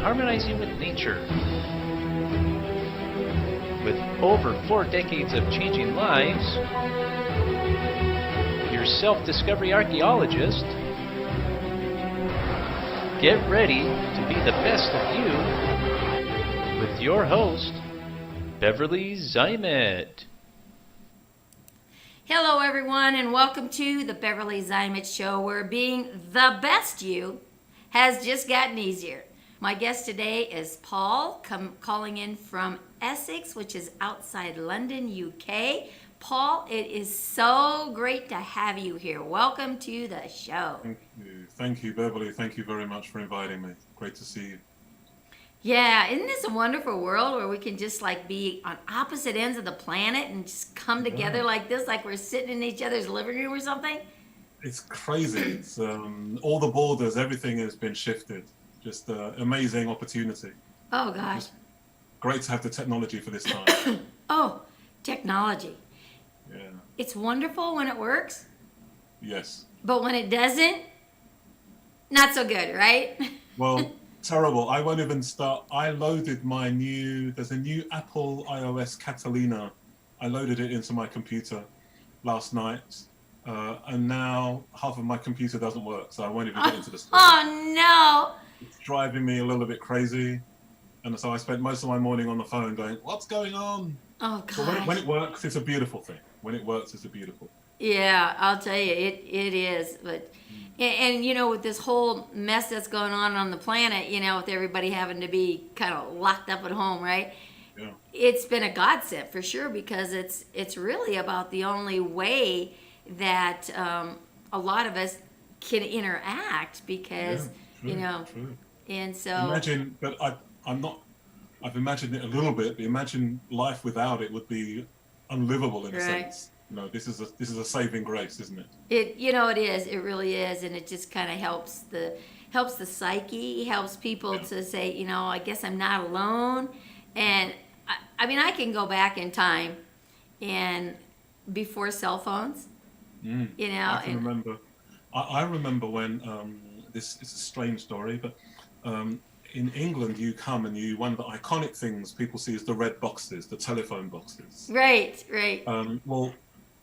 harmonizing with nature. With over 4 decades of changing lives, your self-discovery archaeologist, get ready to be the best of you with your host, Beverly Zymet. Hello everyone, and welcome to the Beverly Zymet Show, where being the best you has just gotten easier. My guest today is Paul, calling in from Essex, which is outside London, UK. Paul, it is so great to have you here. Welcome to the show. Thank you, Beverly. Thank you very much for inviting me. Great to see you. Yeah, isn't this a wonderful world where we can just like be on opposite ends of the planet and just come together like this, like we're sitting in each other's living room or something? It's crazy. It's all the borders, everything has been shifted. Just amazing opportunity. Oh gosh. Just great to have the technology for this time. Oh, technology. Yeah. It's wonderful when it works, Yes. but when it doesn't, not so good, right? Well, terrible. I won't even start. I loaded there's a new Apple iOS Catalina. I loaded it into my computer last night. And now half of my computer doesn't work, so I won't even get into the story. Oh no! It's driving me a little bit crazy. And so I spent most of my morning on the phone going, what's going on? Oh But gosh. when it works, it's a beautiful thing. When it works, it's a beautiful thing. Yeah, I'll tell you, it is. But and you know, with this whole mess that's going on the planet, you know, with everybody having to be kind of locked up at home, right? Yeah. It's been a godsend for sure, because it's really about the only way that a lot of us can interact, because True, you know, true. and so Imagine, but I've imagined it a little bit, but imagine life without it would be unlivable in a Right. sense. You know, this is a saving grace, isn't it? it is, it really is, and it just kind of helps the psyche, helps people to say, you know, I guess I'm not alone. And I mean, I can go back in time and before cell phones, you know, I can remember. I remember when this is a strange story, but in England, one of the iconic things people see is the red boxes, the telephone boxes. right. Well,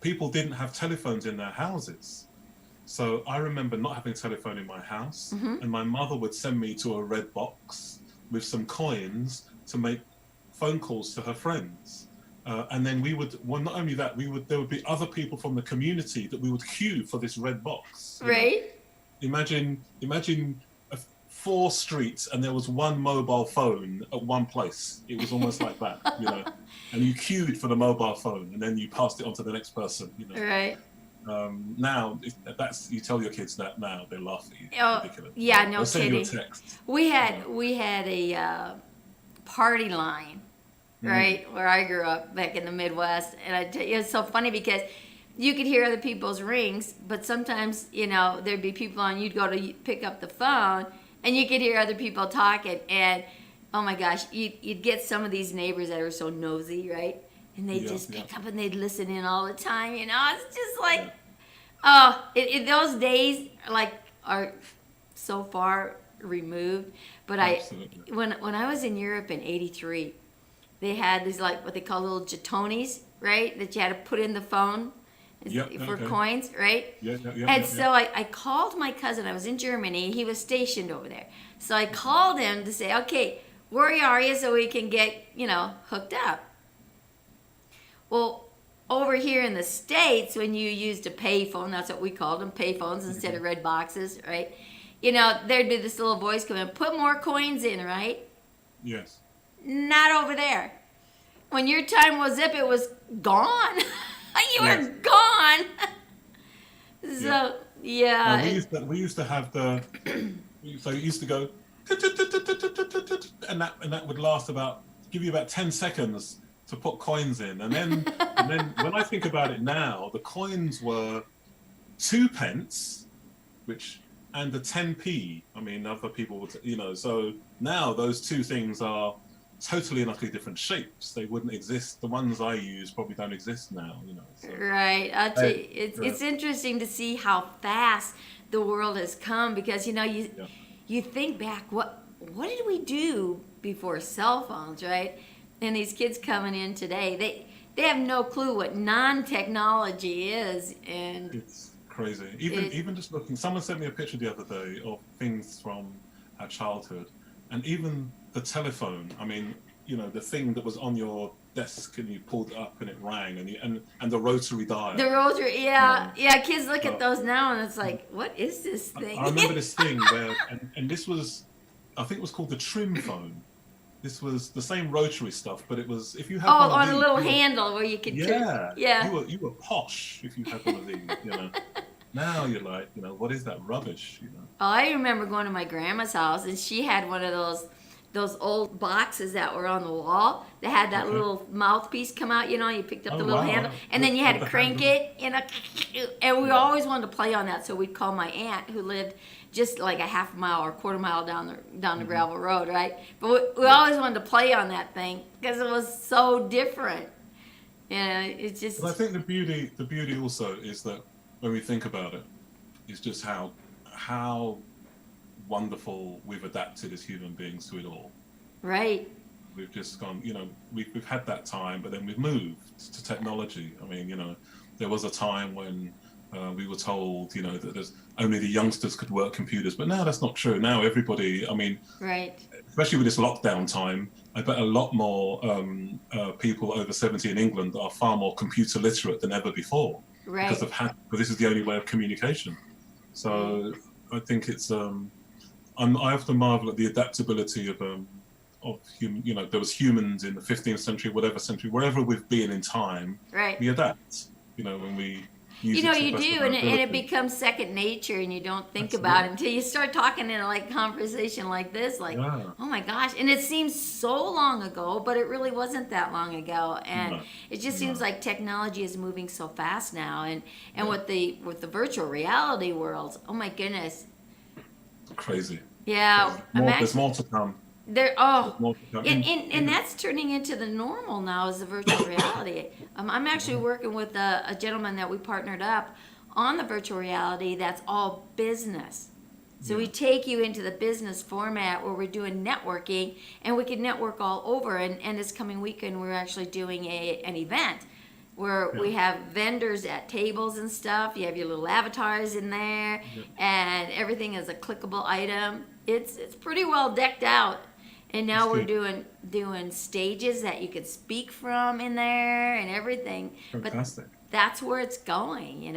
people didn't have telephones in their houses. So I remember not having a telephone in my house, and my mother would send me to a red box with some coins to make phone calls to her friends. And then not only that, there would be other people from the community that we would queue for this red box. you know. Right. Imagine 4 streets and there was one mobile phone at one place. It was almost like that, you know. And you queued for the mobile phone, and then you passed it on to the next person, you know. Right. Now, you tell your kids that now, they laugh at you. Oh, Ridiculous. yeah, no They'll send you a kidding. text. We had a party line, right, where I grew up back in the Midwest, and I tell you, it's so funny because you could hear other people's rings, but sometimes, you know, there'd be people on, you'd go to pick up the phone, and you could hear other people talking, and oh my gosh, you'd get some of these neighbors that are so nosy, right? And they'd just pick up and they'd listen in all the time, you know? It's just like, those days, like, are so far removed. But Absolutely. when I was in Europe in '83, they had these, like, what they call little jetones, right? That you had to put in the phone for coins, right? And so I called my cousin. I was in Germany. He was stationed over there. So I called him to say, okay, where are you, so we can get, you know, hooked up. Well, over here in the States, when you used a payphone, that's what we called them, payphones instead of red boxes, right? You know, there'd be this little voice come in, put more coins in, right? Yes. Not over there. When your time was up, it was gone. You were gone. So, yeah. Well, we used to have so it used to go, and that would last give you about 10 seconds to put coins in. And then when I think about it now, the coins were 2 pence, and the 10p. I mean, other people would, you know, so now those two things are totally and utterly different shapes. They wouldn't exist. The ones I use probably don't exist now, you know. So. Right. I'll tell you, it's interesting to see how fast the world has come, because, you know, you think back, what what did we do before cell phones, right? And these kids coming in today, they have no clue what non-technology is, and It's crazy. Even just looking, someone sent me a picture the other day of things from our childhood, and even the telephone. I mean, the thing that was on your desk and you pulled it up and it rang, and the rotary dial. the rotary, kids look at those now and it's like, what is this thing? I remember this thing where, and this was, I think it was called the trim phone. This was the same rotary stuff, but it was, if you had one of on these, a little handle where you could yeah, turn. you were posh if you had one of these. Now you're like, what is that rubbish? I remember going to my grandma's house and she had one of those old boxes that were on the wall that had that little mouthpiece come out, you picked up the little handle, and then you had to crank it, and we always wanted to play on that, so we'd call my aunt who lived just like a half mile or a quarter mile down the gravel road, right? But we always wanted to play on that thing because it was so different. It's just. But I think the beauty also is that when we think about it, is just how wonderful we've adapted as human beings to it all. Right. We've just gone, we've had that time, but then we've moved to technology. I mean, there was a time when we were told, that there's only the youngsters could work computers, but now that's not true. Now everybody, I mean, right. Especially with this lockdown time, I bet a lot more people over 70 in England are far more computer literate than ever before. Right. Because this is the only way of communication. So I think it's, I often marvel at the adaptability of human. There was humans in the 15th century, whatever century, wherever we've been in time. Right. We adapt. When we use you do, and it becomes second nature, and you don't think about it until you start talking in a conversation like this. Oh my gosh! And it seems so long ago, but it really wasn't that long ago. And it just seems like technology is moving so fast now, and with the virtual reality worlds, oh my goodness. Crazy. Yeah. There's more to come. And that's turning into the normal now, is the virtual reality. I'm actually working with a gentleman that we partnered up on the virtual reality that's all business. So we take you into the business format where we're doing networking, and we can network all over. And this coming weekend, we're actually doing an event where we have vendors at tables and stuff. You have your little avatars in there, and everything is a clickable item. It's pretty well decked out. And now we're doing stages that you could speak from in there and everything. Fantastic. But that's where it's going,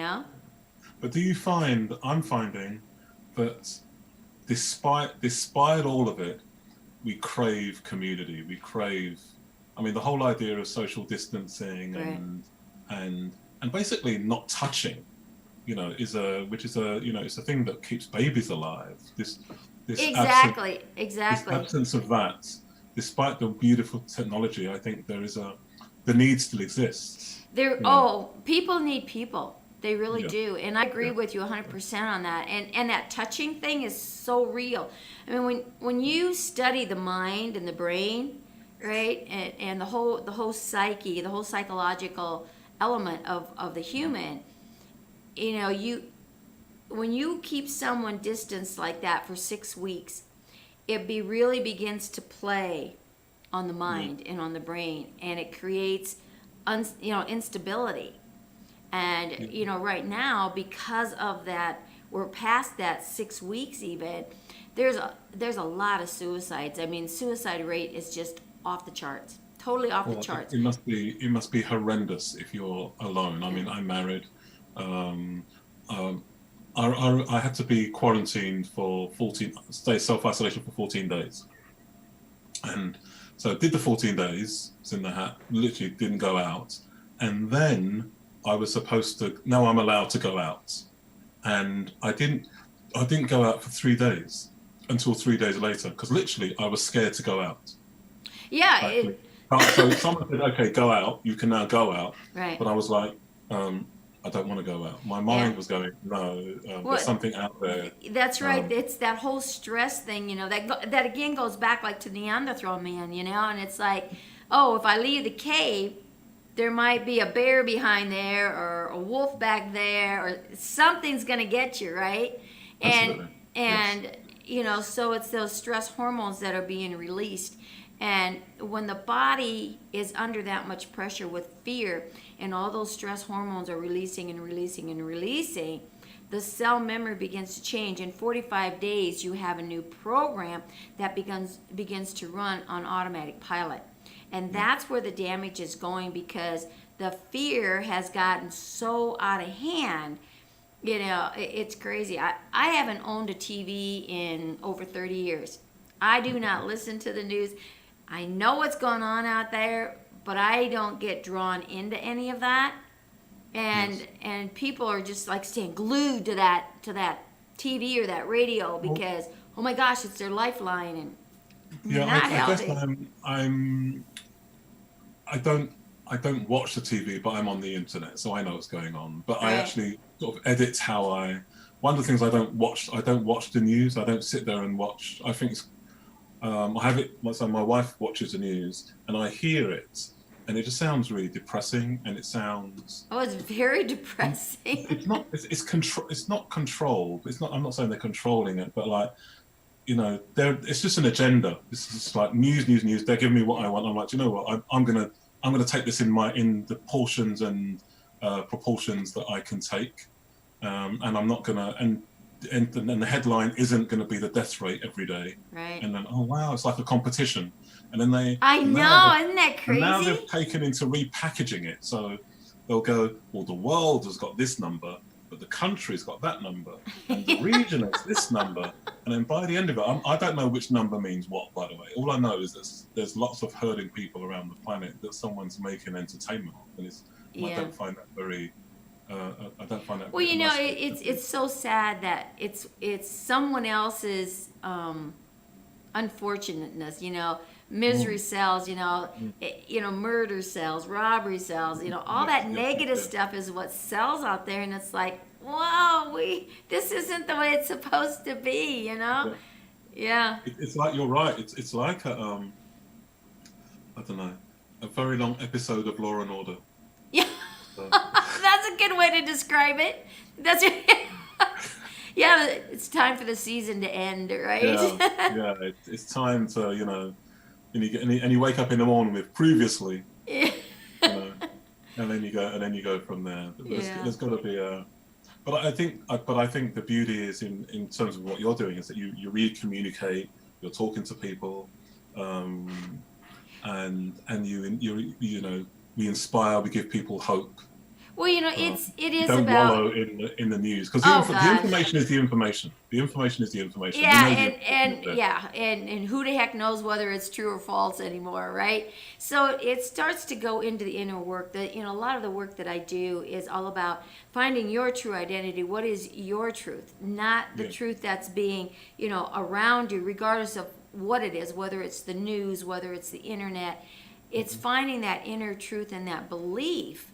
But do you find, I'm finding that despite all of it, we crave community. We crave, the whole idea of social distancing and basically not touching, it's a thing that keeps babies alive. This exactly. This absence of that, despite the beautiful technology, I think the need still exists. People need people. They really do. And I agree with you 100% on that. And that touching thing is so real. I mean, when you study the mind and the brain, right, and the whole psyche, the whole psychological element of the human, when you keep someone distanced like that for 6 weeks, it really begins to play on the mind and on the brain, and it creates instability. And right now, because of that, we're past that 6 weeks even. There's a lot of suicides. I mean, suicide rate is just off the charts, totally off the charts. It must be horrendous if you're alone. I mean, I'm married. I had to be quarantined for self-isolation for 14 days. And so I did the 14 days, was in the hat, literally didn't go out. And then I was now I'm allowed to go out. And I didn't go out for 3 days until 3 days later, because literally I was scared to go out. Yeah. So someone said, okay, go out, you can now go out. Right. But I was like, I don't want to go out. My mind was going, no, there's something out there. That's right. It's that whole stress thing, that again goes back to Neanderthal man, and it's like, if I leave the cave, there might be a bear behind there or a wolf back there or something's going to get you, right? Absolutely. And so it's those stress hormones that are being released. And when the body is under that much pressure with fear, and all those stress hormones are releasing and releasing and releasing, the cell memory begins to change. In 45 days, you have a new program that begins to run on automatic pilot. And that's where the damage is going, because the fear has gotten so out of hand. It's crazy. I haven't owned a TV in over 30 years. I do not listen to the news. I know what's going on out there, but I don't get drawn into any of that. And people are just like staying glued to that TV or that radio because, oh my gosh, it's their lifeline, and not healthy. I don't watch the TV, but I'm on the internet, so I know what's going on. But Right. I actually sort of edit how one of the things I don't watch the news. I don't sit there and watch. I think I have it. So my wife watches the news, and I hear it, and it just sounds really depressing. And it sounds. Oh, it's very depressing. It's not. It's control. It's not controlled. It's not. I'm not saying they're controlling it, but like, it's just an agenda. It's just like news. They're giving me what I want. I'm like, you know what? I'm gonna take this in the portions and proportions that I can take, and I'm not gonna. And the headline isn't going to be the death rate every day. Right. And then, oh wow, it's like a competition. And then I know, isn't that crazy? And now they've taken into repackaging it. So they'll go, well, the world has got this number, but the country's got that number, and the region has this number. And then by the end of it, I don't know which number means what, by the way. All I know is that there's lots of hurting people around the planet that someone's making entertainment of. And I don't find that very... I don't find that. Well, it's so sad that it's someone else's unfortunateness. Misery sells. Murder sells, robbery sells. All that negative stuff is what sells out there, and it's like, whoa, this isn't the way it's supposed to be. Yeah. It's like you're right. It's like I don't know, a very long episode of Law and Order. Yeah. That's a good way to describe it. Yeah, it's time for the season to end, right? Yeah, it's time to, and you wake up in the morning with previously, Yeah. and then you go from there. There's got to be but I think the beauty is in terms of what you're doing is that you re-communicate, you're talking to people, and we inspire, we give people hope. Well, it is don't about wallow in the news, because the information is the information. The information is the information. Yeah, and who the heck knows whether it's true or false anymore, right? So it starts to go into the inner work. That a lot of the work that I do is all about finding your true identity. What is your truth? Not the truth that's being around you, regardless of what it is, whether it's the news, whether it's the internet. It's finding that inner truth and that belief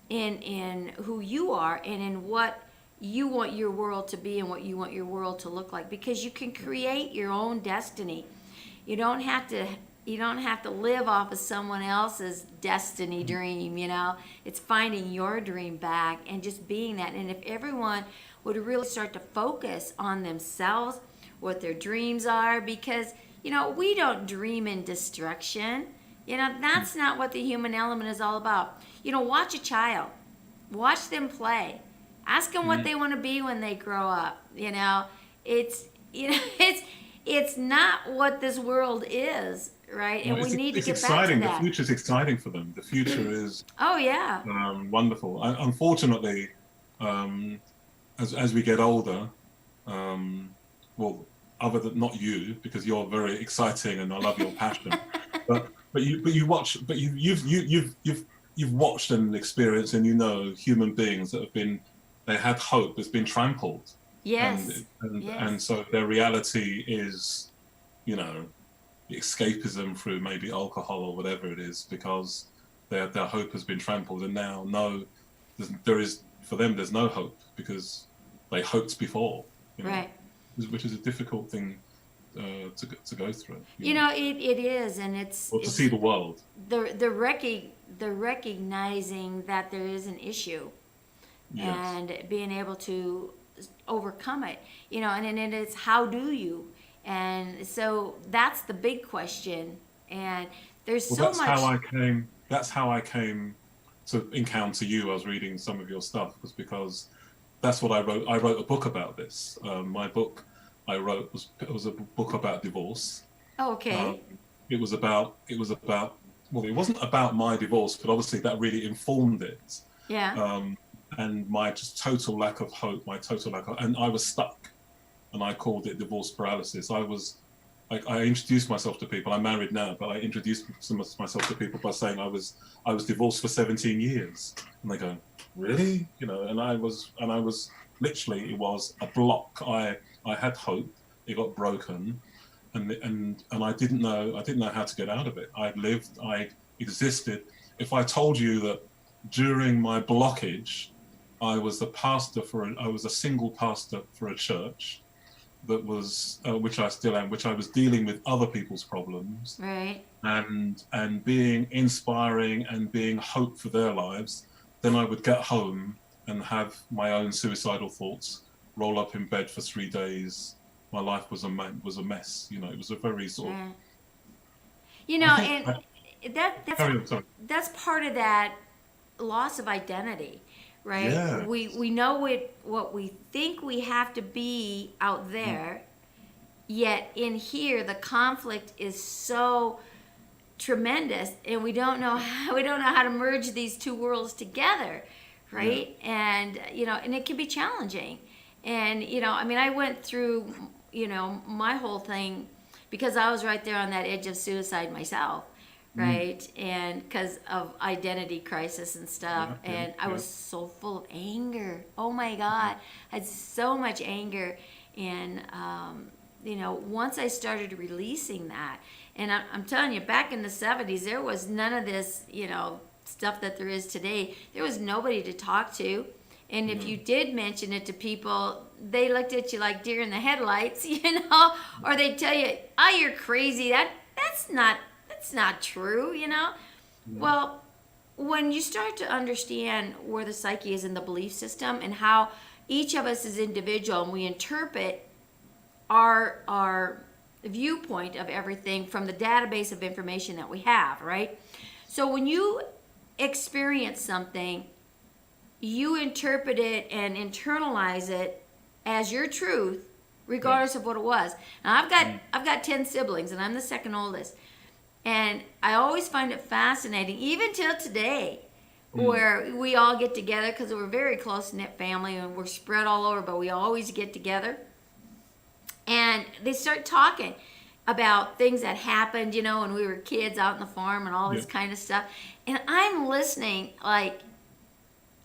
in who you are and in what you want your world to be and what you want your world to look like, because you can create your own destiny. You don't have to live off of someone else's destiny dream. It's finding your dream back and just being that. And if everyone would really start to focus on themselves, what their dreams are, because we don't dream in destruction. That's not what the human element is all about. Watch a child. Watch them play. Ask them what they want to be when they grow up. It's not what this world is, right? And we need to get back to that. The future is exciting for them. The future is wonderful. Unfortunately, as we get older, other than not you, because you're very exciting and I love your passion, but you've watched and experienced and human beings that they had hope has been trampled. Yes. And so their reality is, the escapism through maybe alcohol or whatever it is, because their hope has been trampled, and now for them there's no hope because they hoped before. Right. Which is a difficult thing to go through. It is, and it's to see the world. The recognizing that there is an issue, and being able to overcome it, you know, and then it's how do you? And so that's the big question. And there's Well, so that's much. how I came. That's how I came to encounter you. I was reading some of your stuff, was because that's what I wrote. I wrote a book about this. My book I wrote was a book about divorce. Oh, okay. It was about. Well, it wasn't about my divorce, but obviously that really informed it. Yeah. And my just total lack of hope, and I was stuck, and I called it divorce paralysis. I introduced myself to people. I'm married now, but I introduced myself to people by saying I was divorced for 17 years, and they go, really, you know, and I was literally, it was a block. I had hope, it got broken, and I didn't know how to get out of it. I existed. If I told you that during my blockage, I was a single pastor for a church that was, which I still am, which I was dealing with other people's problems, Right. and being inspiring and being hope for their lives, then I would get home and have my own suicidal thoughts, roll up in bed for 3 days. My life was a mess. You know, it was a very sort of. Yeah. You know, I think and Carry on, sorry. that's part of that loss of identity, right? Yeah. We know what we think we have to be out there, yet in here the conflict is so tremendous, and we don't know how to merge these two worlds together, right? And you know, and it can be challenging. And you know, I mean, I went through, you know, my whole thing because I was right there on that edge of suicide myself, right? And because of identity crisis and stuff, and I was so full of anger. Oh my God, I had so much anger, and you know, once I started releasing that, and I'm telling you, back in the 70s, there was none of this, you know, stuff that there is today. There was nobody to talk to. And if you did mention it to people, they looked at you like deer in the headlights, you know, or they'd tell you, "Oh, you're crazy. That's not true," you know. Well, when you start to understand where the psyche is in the belief system and how each of us is individual, and we interpret our viewpoint of everything from the database of information that we have, right? So when you experience something, you interpret it and internalize it as your truth, regardless of what it was. Now I've got 10 siblings, and I'm the second oldest, and I always find it fascinating, even till today, where we all get together because we're a very close knit family and we're spread all over, but we always get together, and they start talking about things that happened, you know, when we were kids out in the farm and all this kind of stuff, and I'm listening like,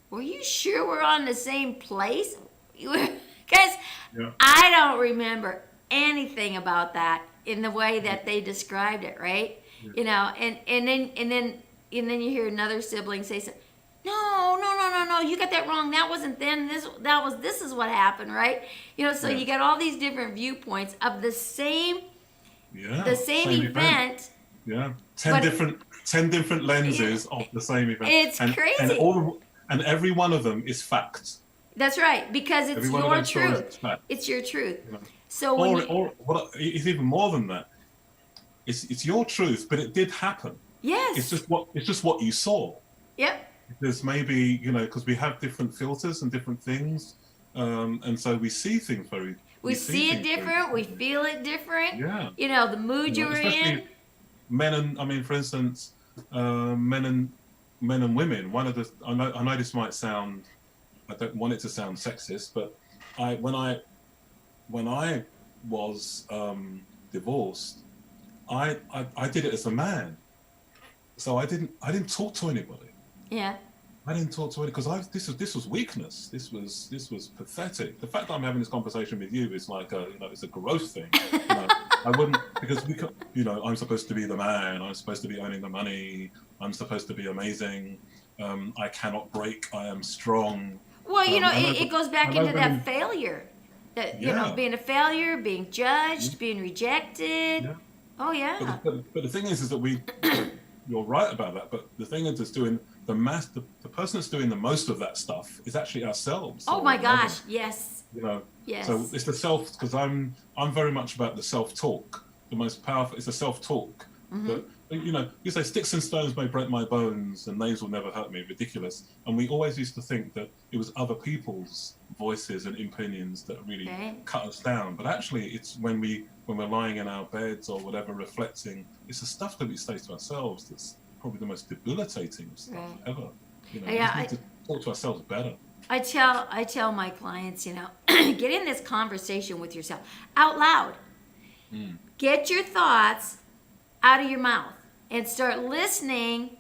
were you sure we're on the same place? Because I don't remember anything about that in the way that they described it, right? You know, and then you hear another sibling say, no, you got that wrong. That wasn't then. This is what happened, right? You know, so you got all these different viewpoints of the same event. Yeah, 10 different lenses of the same event. It's crazy. And every one of them is fact. That's right, because it's your truth. It's your truth. You know? So it's even more than that. It's your truth, but it did happen. Yes. It's just what you saw. Yep. There's maybe, you know, because we have different filters and different things, and so we see things we see it different. We feel it different. Yeah. You know, the mood you're in. For instance, men and women. I know this might sound, I don't want it to sound sexist, but when I was divorced, I did it as a man, so I didn't talk to anybody. Yeah. I didn't talk to anybody because this was weakness. This was pathetic. The fact that I'm having this conversation with you is like it's a growth thing. You know, I wouldn't, because I'm supposed to be the man. I'm supposed to be earning the money. I'm supposed to be amazing. I cannot break. I am strong. Well, you know, it goes back into that failure. That, you know, being a failure, being judged, being rejected. Yeah. Oh, yeah. But the thing is that you're right about that. But the thing is, the person that's doing the most of that stuff is actually ourselves. Oh my gosh, yes. You know, Yes. so it's the self, because I'm very much about the self-talk. The most powerful is the self-talk. But you know, you say sticks and stones may break my bones and names will never hurt me. Ridiculous. And we always used to think that it was other people's voices and opinions that really cut us down. But actually, it's when we're lying in our beds or whatever, reflecting, it's the stuff that we say to ourselves that's probably the most debilitating stuff ever. You know, we just need to talk to ourselves better. I tell my clients, you know, get in this conversation with yourself out loud. Get your thoughts out of your mouth and start listening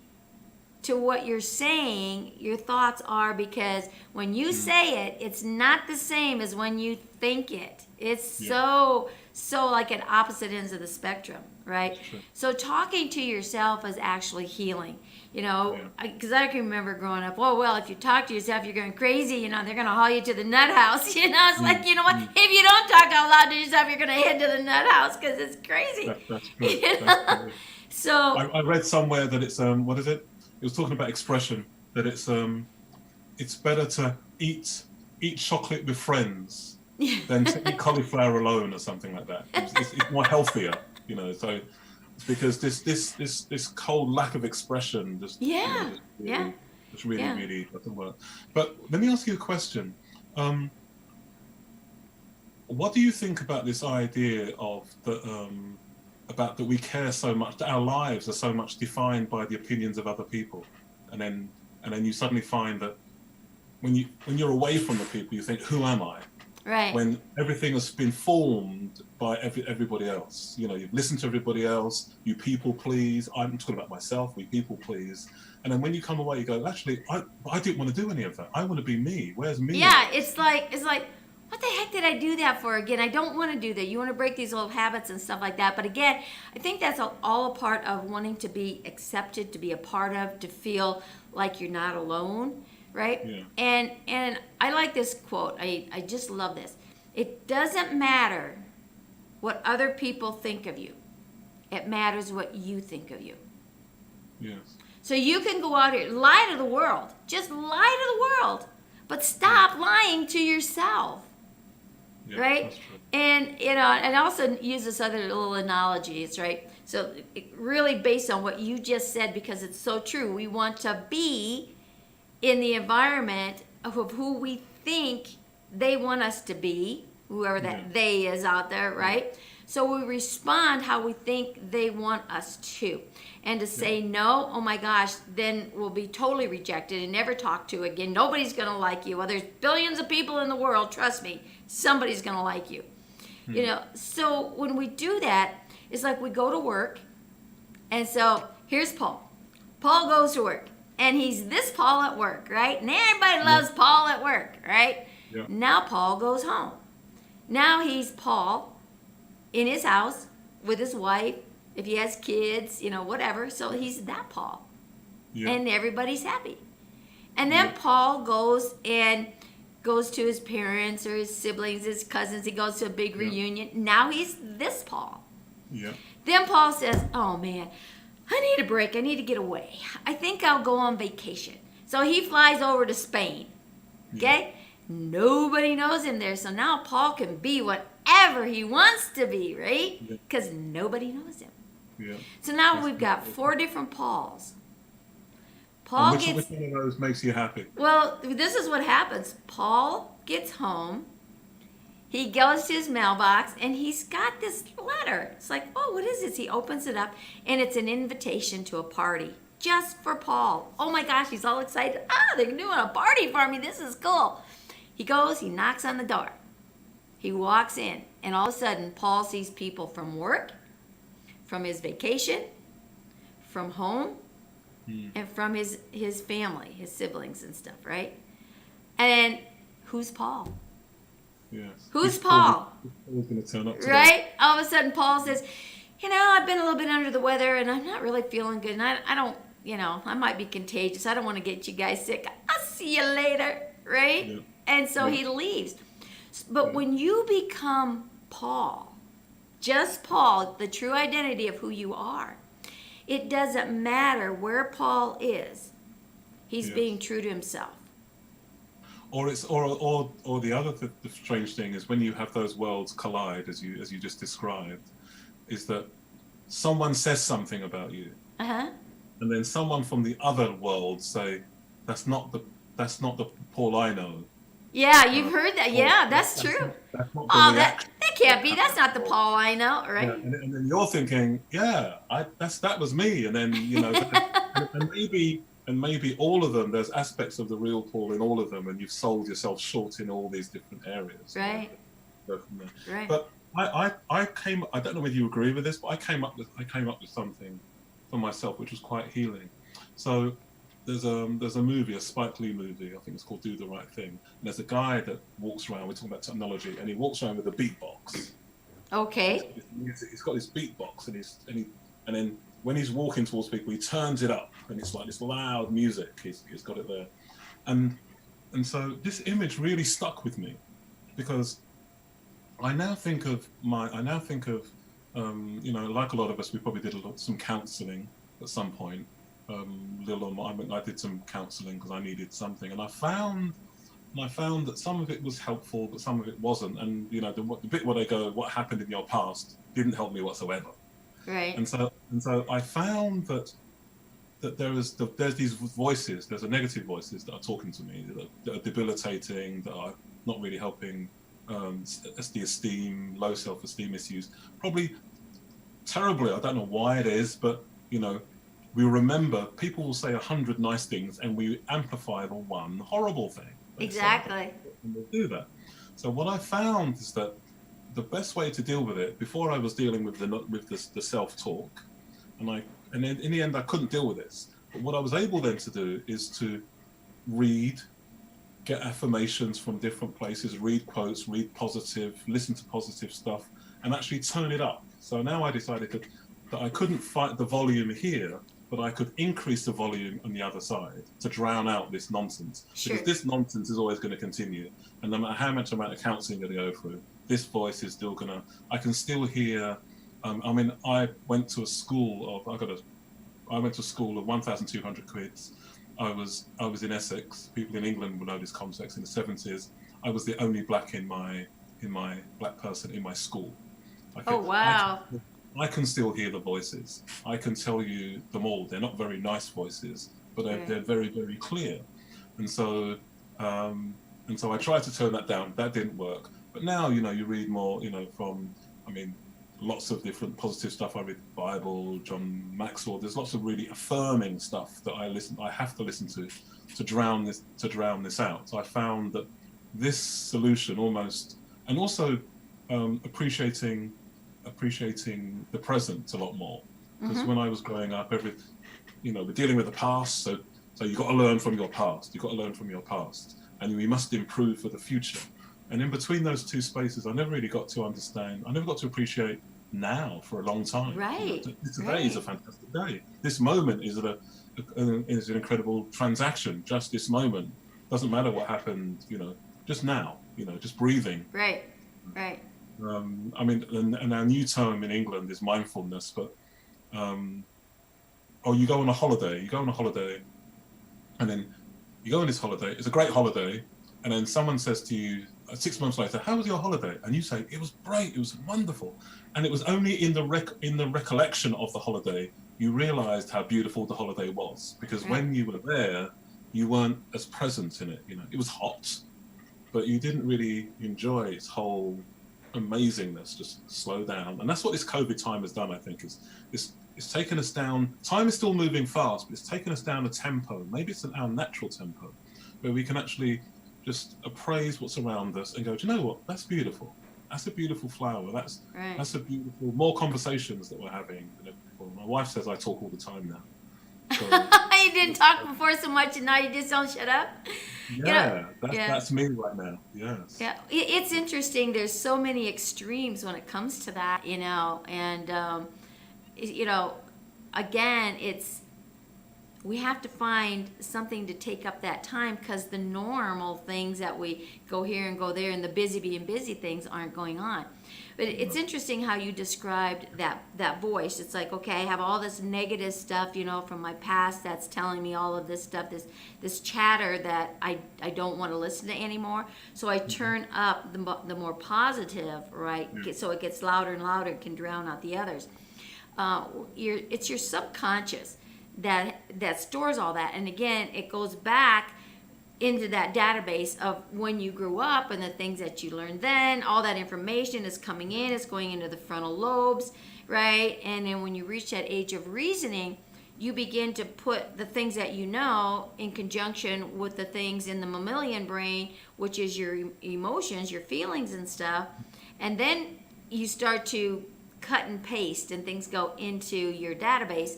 to what you're saying your thoughts are, because when you say it, it's not the same as when you think it. It's so like at opposite ends of the spectrum, right? So talking to yourself is actually healing, you know, because I can remember growing up, oh, well, if you talk to yourself, you're going crazy, you know, they're going to haul you to the nut house, you know, it's like, you know what, if you don't talk out loud to yourself, you're going to head to the nut house because it's crazy. That's good. You know? That's good. So I read somewhere that it's what is it? It was talking about expression, that it's better to eat chocolate with friends than to eat cauliflower alone or something like that. It's more healthier, you know. So it's because this cold lack of expression just really doesn't work. But let me ask you a question. What do you think about this idea of about that we care so much, that our lives are so much defined by the opinions of other people, and then you suddenly find that when you're away from the people, you think, who am I? right. When everything has been formed by everybody else. You know, you've listened to everybody else, you people please. I'm talking about myself, we people please. And then when you come away, you go, actually, I didn't want to do any of that. I want to be me. Where's me? Yeah, it's like, what the heck did I do that for? Again, I don't want to do that. You want to break these old habits and stuff like that. But again, I think that's all a part of wanting to be accepted, to be a part of, to feel like you're not alone, right? Yeah. And I like this quote. I just love this. It doesn't matter what other people think of you. It matters what you think of you. Yes. So you can go out here, lie to the world. Just lie to the world. But stop lying to yourself. Yeah, right? that's true. And, you know, and also use this other little analogies, right? So really based on what you just said, because it's so true. We want to be in the environment of who we think they want us to be, whoever that they is out there, right? So we respond how we think they want us to. And to say no, oh my gosh, then we'll be totally rejected and never talked to again. Nobody's going to like you. Well, there's billions of people in the world, trust me, somebody's going to like you. You know, so when we do that, it's like we go to work. And so here's Paul. Paul goes to work. And he's this Paul at work, right? And everybody loves Paul at work, right? Yeah. Now Paul goes home. Now he's Paul in his house with his wife, if he has kids, you know, whatever. So he's that Paul. Yeah. And everybody's happy. And then Paul goes to his parents or his siblings, his cousins. He goes to a big reunion. Now he's this Paul. Yeah. Then Paul says, oh man, I need a break. I need to get away. I think I'll go on vacation. So he flies over to Spain. Okay? Nobody knows him there. So now Paul can be whatever he wants to be, right? Because nobody knows him. Yeah. So now we've got 4 different Pauls. Paul Which one of those makes you happy? Well, this is what happens. Paul gets home. He goes to his mailbox, and he's got this letter. It's like, oh, what is this? He opens it up, and it's an invitation to a party just for Paul. Oh, my gosh, he's all excited. They're doing a party for me. This is cool. He goes, he knocks on the door. He walks in, and all of a sudden, Paul sees people from work, from his vacation, from home, and from his family, his siblings and stuff, right? And who's Paul? Yes. Who's Paul? Paul's going to turn up today. Right? All of a sudden, Paul says, you know, I've been a little bit under the weather, and I'm not really feeling good, and I don't, you know, I might be contagious. I don't want to get you guys sick. I'll see you later, right? Yeah. And so he leaves. But when you become Paul, just Paul, the true identity of who you are, It doesn't matter where Paul is. He's Yes. being true to himself. Or it's or the other the strange thing is when you have those worlds collide, as you just described, is that someone says something about you, Uh-huh. and then someone from the other world say, that's not the Paul I know. Yeah, you've heard that. Yeah, that's true. That's not the Oh, reaction. that can't be. That's not the Paul I know, right? Yeah, and then you're thinking, yeah, that was me, and then and maybe all of them. There's aspects of the real Paul in all of them, and you've sold yourself short in all these different areas. Right. Go from there. Right. But I don't know whether you agree with this, but I came up with something for myself which was quite healing. So there's a movie, a Spike Lee movie, I think it's called Do the Right Thing. And there's a guy that walks around, we're talking about technology, and he walks around with a beatbox. Okay. He's got this beatbox, and then when he's walking towards people, he turns it up, and it's like this loud music. He's got it there, and so this image really stuck with me, because I now think of like a lot of us, we probably did some counselling at some point. I did some counselling because I needed something, and I found that some of it was helpful, but some of it wasn't. And the bit where they go, "What happened in your past?" didn't help me whatsoever. Right. And so I found that there's these voices, there's a negative voices that are talking to me, that are debilitating, that are not really helping. The esteem, low self-esteem issues, probably terribly. I don't know why it is, but we remember people will say 100 nice things, and we amplify the one horrible thing. Exactly. And we'll do that. So what I found is that the best way to deal with it, before I was dealing with the self-talk, and then in the end I couldn't deal with this. But what I was able then to do is to read, get affirmations from different places, read quotes, read positive, listen to positive stuff, and actually turn it up. So now I decided that I couldn't fight the volume here, but I could increase the volume on the other side to drown out this nonsense. Sure. Because this nonsense is always going to continue. And no matter how much amount of counselling I'm going to go through, this voice is still going to, I can still hear, I went to a school of 1,200 kids. I was in Essex. People in England will know this context. In the 70s, I was the only black black person in my school. Oh, wow. I can still hear the voices. I can tell you them all. They're not very nice voices, but they're very, very clear. And so I tried to turn that down. That didn't work. But now, you read more, from, lots of different positive stuff. I read the Bible, John Maxwell. There's lots of really affirming stuff that I have to listen to drown this out. So I found that this solution almost, and also appreciating the present a lot more. Because when I was growing up, we're dealing with the past, so you've got to learn from your past. You've got to learn from your past, and we must improve for the future. And in between those two spaces, I never really got to understand. I never got to appreciate now for a long time. Right. Today is a fantastic day. This moment is an incredible transaction. Just this moment. Doesn't matter what happened. Just now. Just breathing. Right. Right. And our new term in England is mindfulness. But you go on a holiday, and then you go on this holiday. It's a great holiday, and then someone says to you 6 months later, "How was your holiday?" And you say, "It was great. It was wonderful." And it was only in the recollection of the holiday you realised how beautiful the holiday was, because when you were there, you weren't as present in it. It was hot, but you didn't really enjoy its whole amazingness. Just slow down, and that's what this COVID time has done. I think it's taken us down. Time is still moving fast, but it's taken us down a tempo. Maybe it's our natural tempo, where we can actually just appraise what's around us and go, do you know what? That's beautiful. That's a beautiful flower. That's a beautiful. More conversations that we're having than ever before. My wife says I talk all the time now. So, You didn't talk before so much, and now you just don't shut up. That's me right now. Yes. Yeah, it's interesting. There's so many extremes when it comes to that, and again, it's we have to find something to take up that time, because the normal things that we go here and go there and the busy being busy things aren't going on. But it's interesting how you described that voice. It's like, okay, I have all this negative stuff, from my past that's telling me all of this stuff, this chatter that I don't want to listen to anymore. So I turn up the more positive, right? So it gets louder and louder and can drown out the others. It's your subconscious that stores all that. And again, it goes back into that database of when you grew up and the things that you learned then. All that information is coming in, it's going into the frontal lobes, right? And then when you reach that age of reasoning, you begin to put the things that you know in conjunction with the things in the mammalian brain, which is your emotions, your feelings and stuff. And then you start to cut and paste and things go into your database.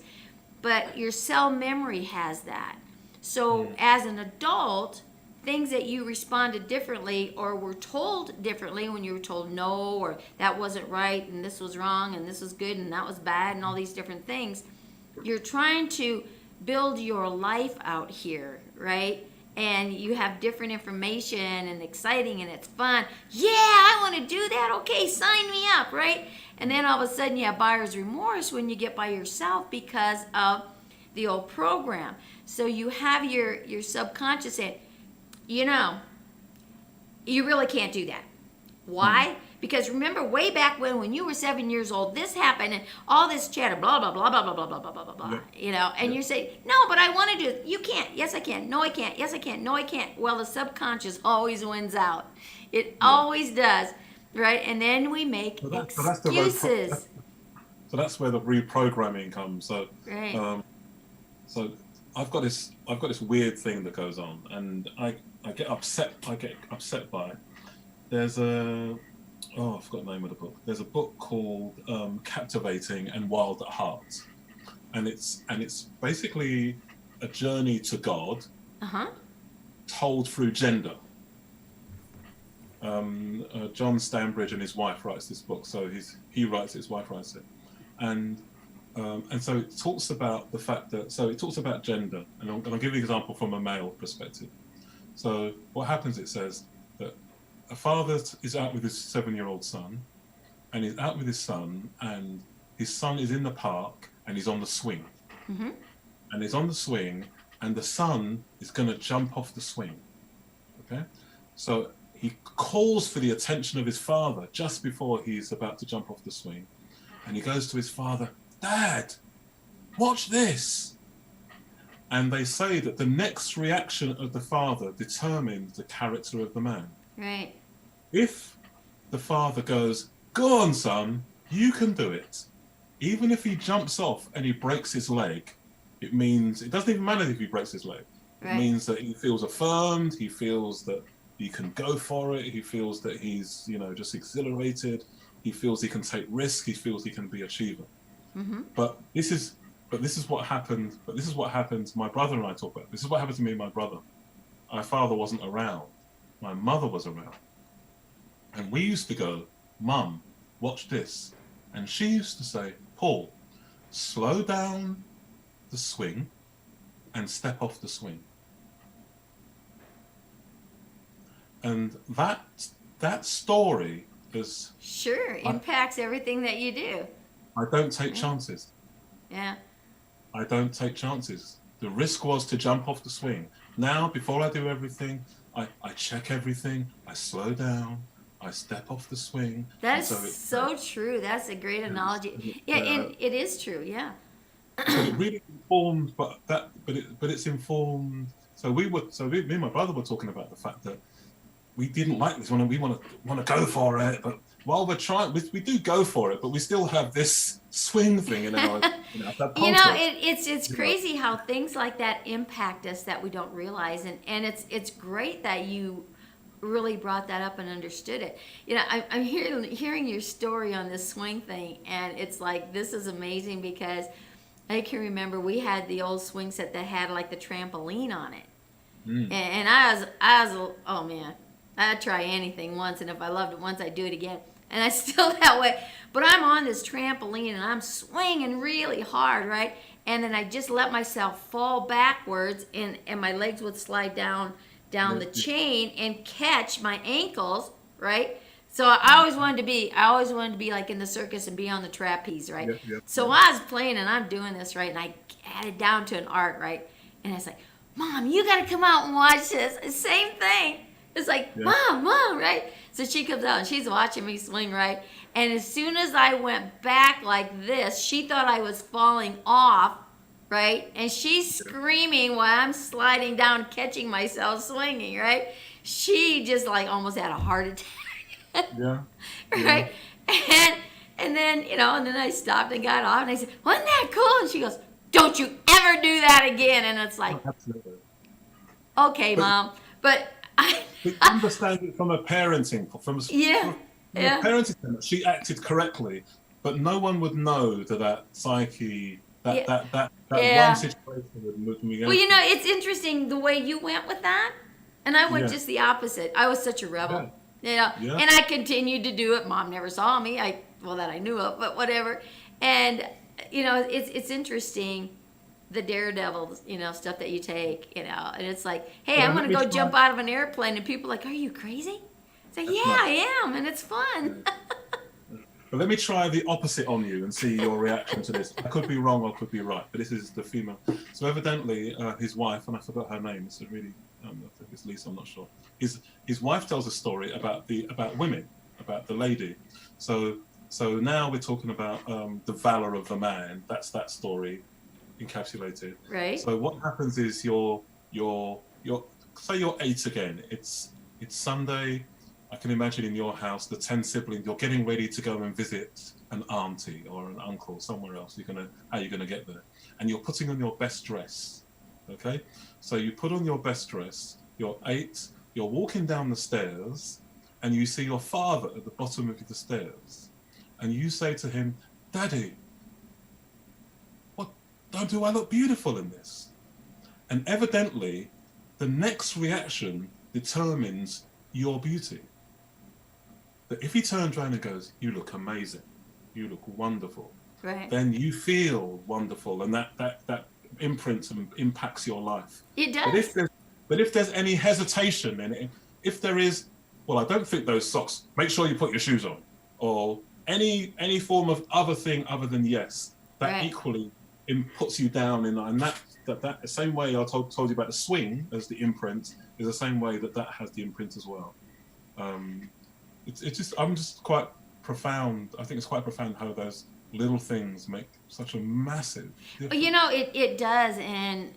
But your cell memory has that. So as an adult, things that you responded differently or were told differently when you were told no, or that wasn't right and this was wrong and this was good and that was bad and all these different things, you're trying to build your life out here, right? And you have different information and exciting and it's fun. Yeah, I want to do that. Okay, sign me up, right? And then all of a sudden you have buyer's remorse when you get by yourself because of the old program. So you have your subconscious saying, you really can't do that. Why? Because remember way back when you were 7 years old, this happened and all this chatter, blah, blah, blah, blah, blah, blah, blah, blah, blah, blah, and you say, no, but I want to do it. You can't. Yes, I can. No, I can't. Yes, I can. No, I can't. Well, the subconscious always wins out. It always does, right? And then we make excuses. So that's where the reprogramming comes. So, right. So I've got this weird thing that goes on, and I get upset. By it. There's I forgot the name of the book. There's a book called Captivating and Wild at Heart, and it's basically a journey to God, told through gender. John Stanbridge and his wife writes this book. So he writes it, his wife writes it, and so it talks about the fact that, it talks about gender, and I'll give you an example from a male perspective. So what happens, it says that a father is out with his 7-year-old son, and he's out with his son, and his son is in the park, and he's on the swing. And he's on the swing, and the son is going to jump off the swing. Okay? So he calls for the attention of his father just before he's about to jump off the swing. And he goes to his father, Dad, watch this. And they say that the next reaction of the father determines the character of the man. Right. If the father goes, go on, son, you can do it. Even if he jumps off and he breaks his leg, it doesn't even matter if he breaks his leg. Right. It means that he feels affirmed, he feels that he can go for it, he feels that he's, just exhilarated, he feels he can take risks, he feels he can be achiever. But this is what happened. My brother and I talk about. This is what happened to me and my brother. My father wasn't around. My mother was around. And we used to go, Mum, watch this. And she used to say, Paul, slow down the swing and step off the swing. And that story is... Sure, impacts everything that you do. I don't take chances. Yeah. I don't take chances. The risk was to jump off the swing. Now, before I do everything, I check everything, I slow down, I step off the swing. That's so true. That's a great analogy. Yeah, and it is true, yeah. So it really informed, but it's informed. So me and my brother were talking about the fact that we didn't like this one, and we want to go for it, but while we're trying, we do go for it, but we still have this swing thing in our it's crazy how things like that impact us that we don't realize, and it's great that you really brought that up and understood it. I'm hearing your story on this swing thing, and it's like, this is amazing, because I can remember we had the old swing set that had like the trampoline on it, and I was oh man, I'd try anything once, and if I loved it once, I'd do it again. and I still that way. But I'm on this trampoline and I'm swinging really hard, right? And then I just let myself fall backwards, and my legs would slide down the chain and catch my ankles, right? So I always wanted to be like in the circus and be on the trapeze, right? So I was playing and I'm doing this, right? And I had it down to an art, right? And it's like, Mom, you got to come out and watch this. Same thing. It's like, Mom, right? So she comes out and she's watching me swing, right? And as soon as I went back like this, she thought I was falling off, right? And she's screaming while I'm sliding down, catching myself swinging, right? She just like almost had a heart attack. Right? And then, and then I stopped and got off and I said, wasn't that cool? And she goes, don't you ever do that again. And it's like, absolutely. Okay, Mom. But understand it from a parenting, from a parenting standpoint, she acted correctly, but no one would know that psyche, that one situation would move me. Well, it's interesting the way you went with that, and I went just the opposite. I was such a rebel, and I continued to do it. Mom never saw me. That I knew of, but whatever. And it's interesting. The daredevil, stuff that you take, and it's like, hey, I'm going to go jump out of an airplane, and people are like, are you crazy? It's like, I am, and it's fun. But let me try the opposite on you and see your reaction to this. I could be wrong or could be right, but this is the female. So evidently, his wife, and I forgot her name, it's a really, I think it's Lisa, I'm not sure. His wife tells a story about women, about the lady. So now we're talking about the valor of the man. That's that story encapsulated. Right. So what happens is you're say you're 8 again. It's Sunday. I can imagine in your house the 10 siblings. You're getting ready to go and visit an auntie or an uncle somewhere else. How you're gonna get there? And you're putting on your best dress. Okay. So you put on your best dress. You're 8. You're walking down the stairs, and you see your father at the bottom of the stairs, and you say to him, "Daddy, do I look beautiful in this?" And evidently, the next reaction determines your beauty. That if he turns around and goes, "You look amazing, you look wonderful," right, then you feel wonderful, and that imprints and impacts your life. It does. But if there's any hesitation in it, if there is, well, I don't fit those socks, make sure you put your shoes on, or any form of other thing other than yes, that equally puts you down and that same way I told you about the swing as the imprint is the same way that has the imprint as well. I'm just quite profound. I think it's quite profound how those little things make such a massive difference. It does, and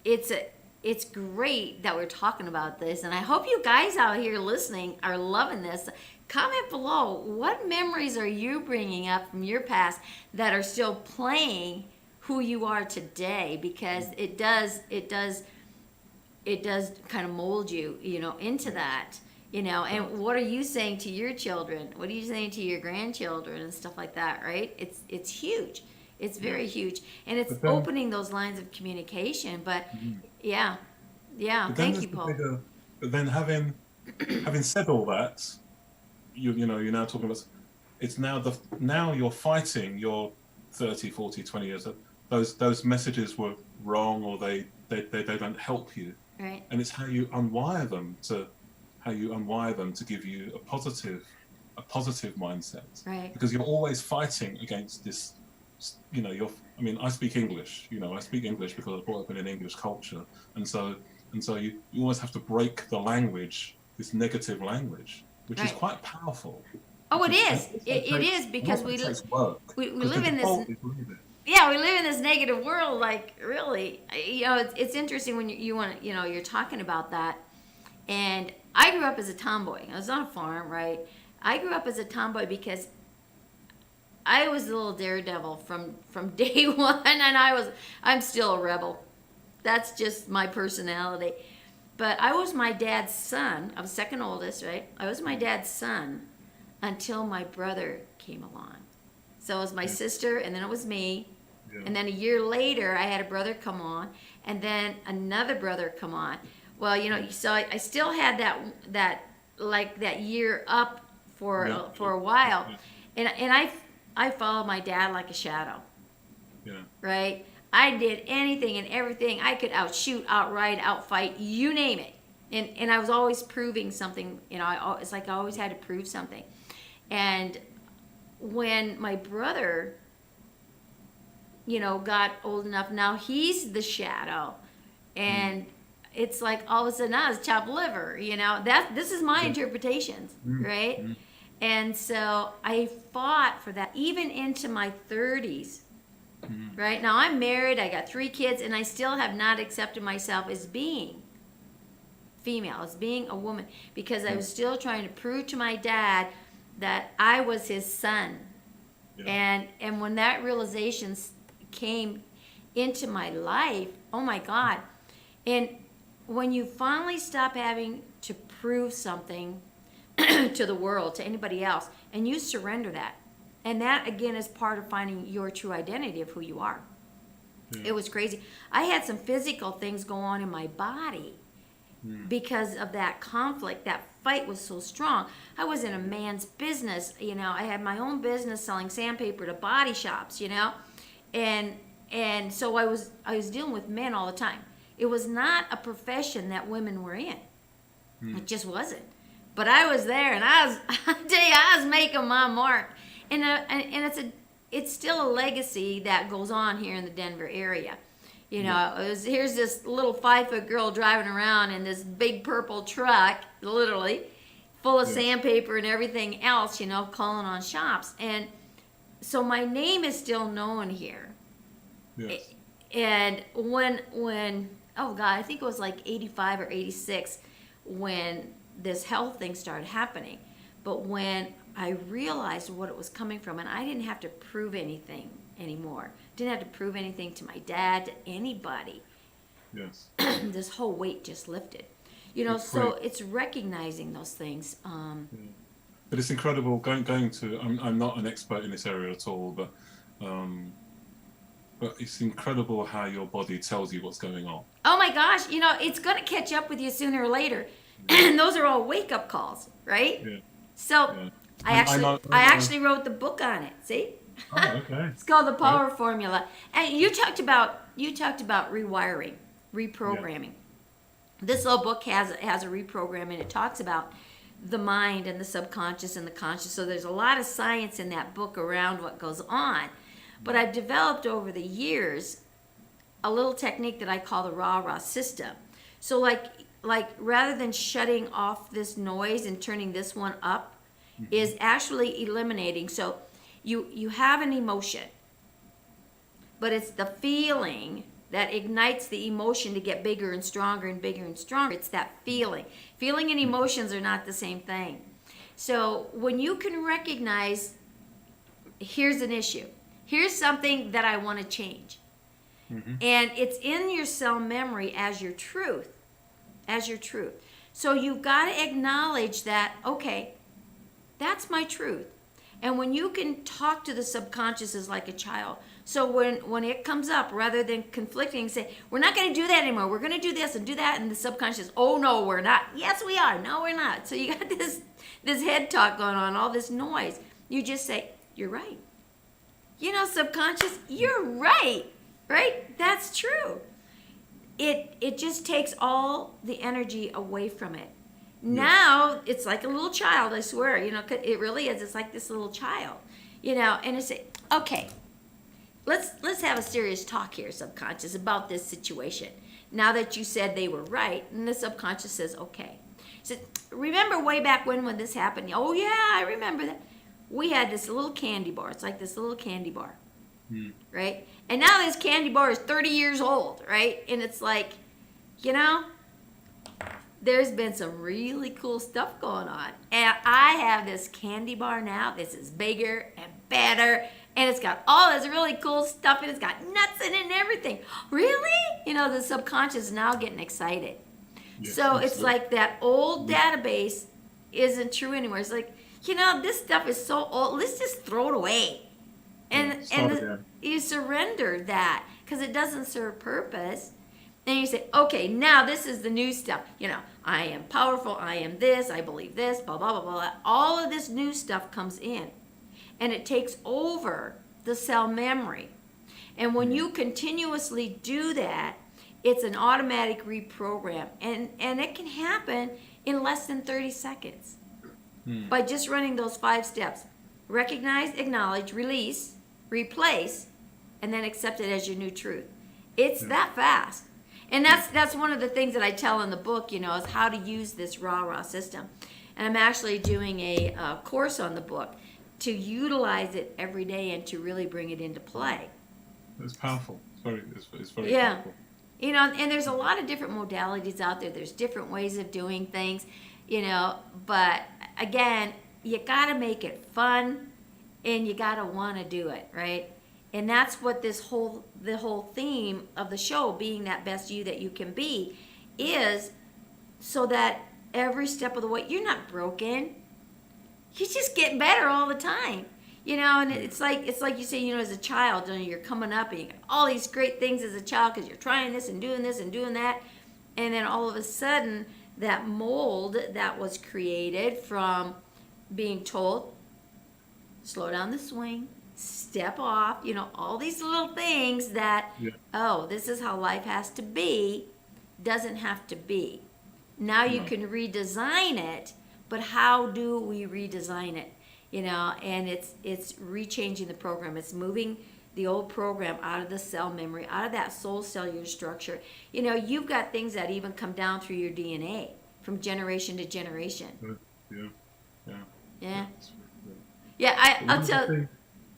it's great that we're talking about this, and I hope you guys out here listening are loving this. Comment below, what memories are you bringing up from your past that are still playing who you are today? Because it does kind of mold you, into that, and what are you saying to your children? What are you saying to your grandchildren and stuff like that, right? It's huge. It's very huge. And it's opening those lines of communication, but thank you, Paul. But then having said all that, you're now talking about, it's now you're fighting your 30, 40, 20 years. Those messages were wrong, or they don't help you. Right. And it's how you unwire them to give you a positive mindset. Right. Because you're always fighting against this, I speak English, I speak English because I was brought up in an English culture. And so you always have to break the language, this negative language, which is quite powerful. Oh, it is. It is, because we live in this. Yeah, we live in this negative world. Like, really, it's interesting when you're talking about that. And I grew up as a tomboy. I was on a farm, right? I grew up as a tomboy because I was a little daredevil from day one, and I'm still a rebel. That's just my personality. But I was my dad's son. I was second oldest, right? I was my dad's son until my brother came along. So it was my sister, and then it was me. Yeah. And then a year later, I had a brother come on, and then another brother come on. Well, so I still had that like that year up for Yeah. for a while, Yeah. and I followed my dad like a shadow. Yeah. Right? I did anything and everything. I could outshoot, outride, outfight, you name it. And I was always proving something. You know, it's like I always had to prove something. And when my brother, you know, got old enough, now he's the shadow, and it's like all of a sudden I was chopped liver. You know, this is my interpretations, right? And so I fought for that even into my 30s. Right now I'm married, I got 3 kids, and I still have not accepted myself as being female, as being a woman, because I was still trying to prove to my dad that I was his son. Yeah. And when that realization came into my life, oh my God. And when you finally stop having to prove something to the world, to anybody else, and you surrender that, and that again is part of finding your true identity of who you are. It was crazy. I had some physical things go on in my body because of that conflict. That fight was so strong. I was in a man's business, you know. I had my own business selling sandpaper to body shops, you know, and so I was dealing with men all the time. It was not a profession that women were in. It just wasn't. But I was there, and I tell you, I was making my mark. And it's still a legacy that goes on here in the Denver area. You know, here's this little 5-foot girl driving around in this big purple truck, literally, full of sandpaper and everything else, you know, calling on shops. And so my name is still known here. Yes. And when oh God, I think it was like 85 or 86 when this health thing started happening. But when I realized what it was coming from, and I didn't have to prove anything anymore. Didn't have to prove anything to my dad, to anybody. Yes. This whole weight just lifted. You know, so it's recognizing those things. But it's incredible going to. I'm not an expert in this area at all, but it's incredible how your body tells you what's going on. Oh my gosh, you know, it's going to catch up with you sooner or later. And those are all wake-up calls, right? Yeah. So Yeah. I actually wrote the book on it. See? Oh, okay. It's called The Power Formula. And you talked about rewiring, reprogramming. This little book has a reprogramming. It talks about the mind and the subconscious and the conscious. So there's a lot of science in that book around what goes on. But I've developed over the years a little technique that I call the rah-rah system. So like rather than shutting off this noise and turning this one up, is actually eliminating. So you have an emotion, but it's the feeling that ignites the emotion to get bigger and stronger and bigger and stronger. It's that feeling. Feeling and emotions are not the same thing. So when you can recognize, here's an issue, here's something that I want to change, and it's in your cell memory as your truth, So you've got to acknowledge that, okay, that's my truth. And when you can talk to the subconscious as like a child, so when it comes up, rather than conflicting, say, we're not going to do that anymore. We're going to do this and do that. And the subconscious, oh, no, we're not. Yes, we are. No, we're not. So you got this head talk going on, all this noise. You just say, you're right. You know, subconscious, you're right. Right? That's true. It just takes all the energy away from it. Now it's like a little child, I swear, you know, it really is. It's like this little child, you know, and it's okay, let's have a serious talk here, subconscious, about this situation. Now that you said they were right, and the subconscious says, okay. So remember way back when this happened? Oh yeah, I remember that. We had this little candy bar. It's like this little candy bar, right? And now this candy bar is 30 years old, right? And it's like, you know, there's been some really cool stuff going on. And I have this candy bar now. This is bigger and better. And it's got all this really cool stuff. And it's got nuts in it and everything. Really? You know, the subconscious is now getting excited. Yes, so it's like that old database isn't true anymore. It's like, you know, this stuff is so old. Let's just throw it away. And you surrender that because it doesn't serve purpose. And you say, okay, now this is the new stuff. You know, I am powerful, I am this, I believe this, blah, blah, blah, blah. All of this new stuff comes in. And it takes over the cell memory. And when you continuously do that, it's an automatic reprogram. And it can happen in less than 30 seconds by just running those 5 steps. Recognize, acknowledge, release, replace, and then accept it as your new truth. It's that fast. And that's one of the things that I tell in the book, you know, is how to use this raw system. And I'm actually doing a course on the book to utilize it every day and to really bring it into play. It's powerful. It's very powerful. You know, and there's a lot of different modalities out there. There's different ways of doing things, you know, but again, you got to make it fun and you got to want to do it, right? And that's what the whole theme of the show, being that best you that you can be, is so that every step of the way, you're not broken. You just get better all the time. You know, and it's like you say, you know, as a child, you know, you're coming up and you get all these great things as a child because you're trying this and doing that. And then all of a sudden, that mold that was created from being told, slow down the swing, step off, you know, all these little things that, oh, this is how life has to be, doesn't have to be. Now you can redesign it, but how do we redesign it? You know, and it's rechanging the program. It's moving the old program out of the cell memory, out of that soul cellular structure. You know, you've got things that even come down through your DNA from generation to generation. I'll tell.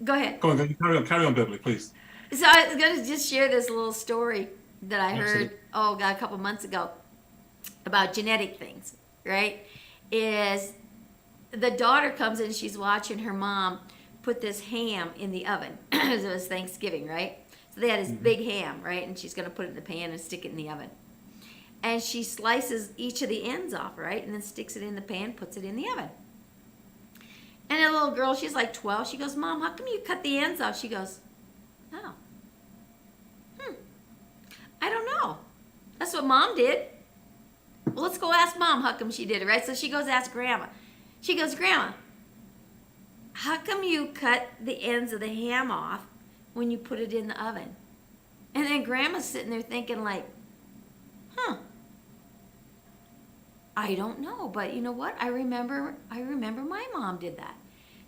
Go ahead. Go on, carry on, Beverly, please. So I was going to just share this little story that I heard, a couple months ago about genetic things, right? Is the daughter comes in, she's watching her mom put this ham in the oven. It was Thanksgiving, right? So they had this big ham, right? And she's going to put it in the pan and stick it in the oven. And she slices each of the ends off, right? And then sticks it in the pan, puts it in the oven. And a little girl, she's like 12, she goes, Mom, how come you cut the ends off? She goes, oh. I don't know. That's what Mom did. Well, let's go ask Mom how come she did it, right? So she goes ask Grandma. She goes, Grandma, how come you cut the ends of the ham off when you put it in the oven? And then Grandma's sitting there thinking like, I don't know, but you know what? I remember my mom did that.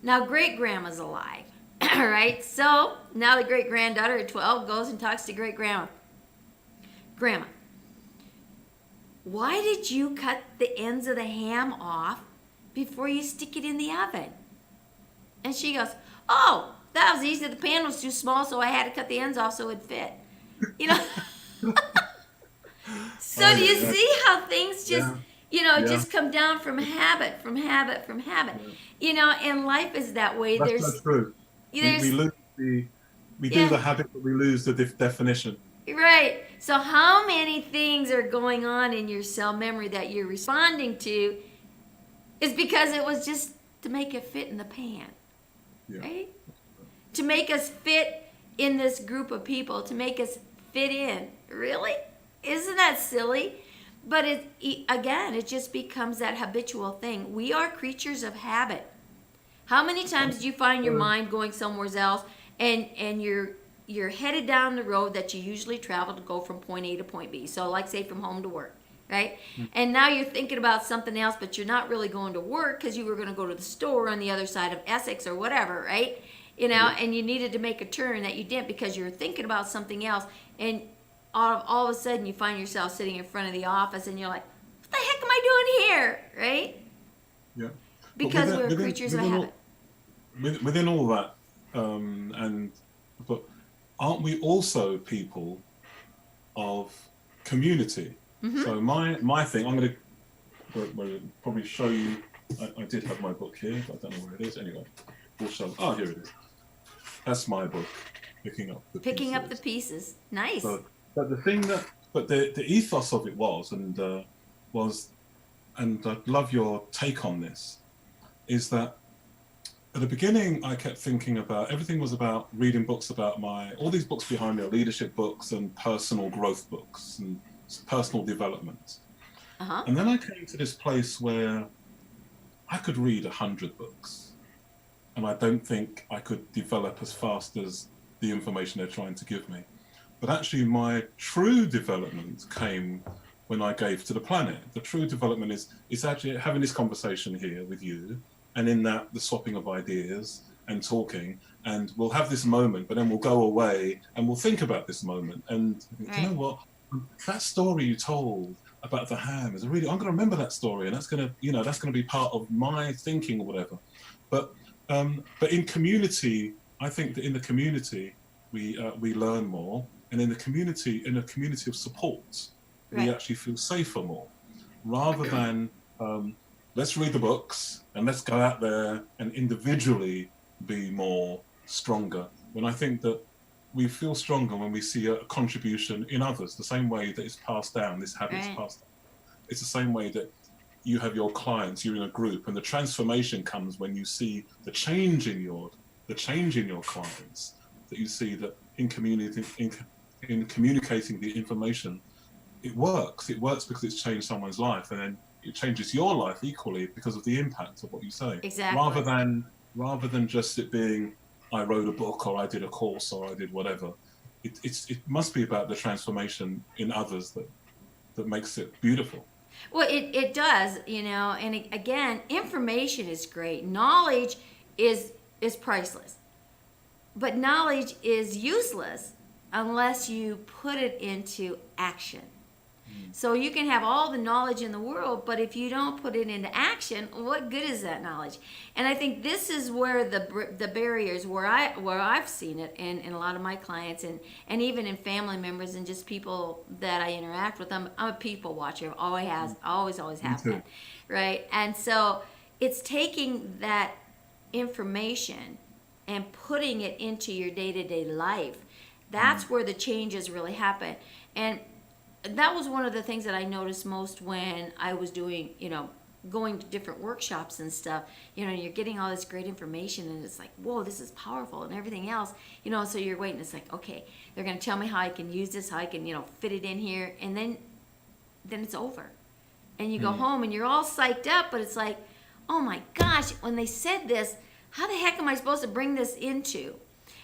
Now great-grandma's alive, right? So now the great-granddaughter at 12 goes and talks to great-grandma. Grandma, why did you cut the ends of the ham off before you stick it in the oven? And she goes, oh, that was easy. The pan was too small, so I had to cut the ends off so it'd fit. You know? So do you see how things just... just come down from habit. You know, and life is that way. That's so true. We lose we do the habit, but we lose the definition. Right. So how many things are going on in your cell memory that you're responding to is because it was just to make it fit in the pan. Right? To make us fit in this group of people, to make us fit in. Really? Isn't that silly? But it just becomes that habitual thing. We are creatures of habit. How many times do you find your mind going somewhere else and you're headed down the road that you usually travel to go from point A to point B? So like say from home to work, right? And now you're thinking about something else, but you're not really going to work because you were going to go to the store on the other side of Essex or whatever, right? You know, and you needed to make a turn that you didn't because you were thinking about something else, and all of a sudden you find yourself sitting in front of the office and you're like, what the heck am I doing here, right? Yeah. Because we're creatures of habit. Within all that, but aren't we also people of community? So my thing, I'm going to probably show you, I did have my book here, but I don't know where it is. Anyway, we'll show, here it is. That's my book, Picking Up the Pieces. Nice. But the thing the ethos of it was, and I love your take on this, is that at the beginning I kept thinking about, everything was about reading books about all these books behind me are leadership books and personal growth books and personal development. Uh-huh. And then I came to this place where I could read 100 books, and I don't think I could develop as fast as the information they're trying to give me. But actually, my true development came when I gave to the planet. The true development is actually having this conversation here with you, and in that, the swapping of ideas and talking, and we'll have this moment, but then we'll go away and we'll think about this moment. And you know what? That story you told about the ham is really, I'm going to remember that story, and that's going to be part of my thinking or whatever. But in community, I think that in the community we learn more, and in a community of support, we actually feel safer more, rather than let's read the books and let's go out there and individually be more stronger. When I think that we feel stronger when we see a contribution in others, the same way that it's passed down, this habit is passed down. It's the same way that you have your clients, you're in a group, and the transformation comes when you see the change in your clients, that you see that in communicating the information, it works because it's changed someone's life, and then it changes your life equally because of the impact of what you say. Exactly. Rather than just it being, I wrote a book or I did a course or I did whatever. It must be about the transformation in others that makes it beautiful. Well, it does, and again, information is great. Knowledge is priceless. But knowledge is useless unless you put it into action. So you can have all the knowledge in the world, but if you don't put it into action, what good is that knowledge? And I think this is where the barriers, where I've seen it in a lot of my clients, and even in family members and just people that I interact with. I'm a people watcher. Always have been, right? And so it's taking that information and putting it into your day-to-day life. That's where the changes really happen. And that was one of the things that I noticed most when I was doing, going to different workshops and stuff. You're getting all this great information, and it's like, whoa, this is powerful, and everything else. So you're waiting. It's like, okay, they're going to tell me how I can use this, how I can, fit it in here, and then it's over. And you go home, and you're all psyched up, but it's like, oh my gosh, when they said this, how the heck am I supposed to bring this into?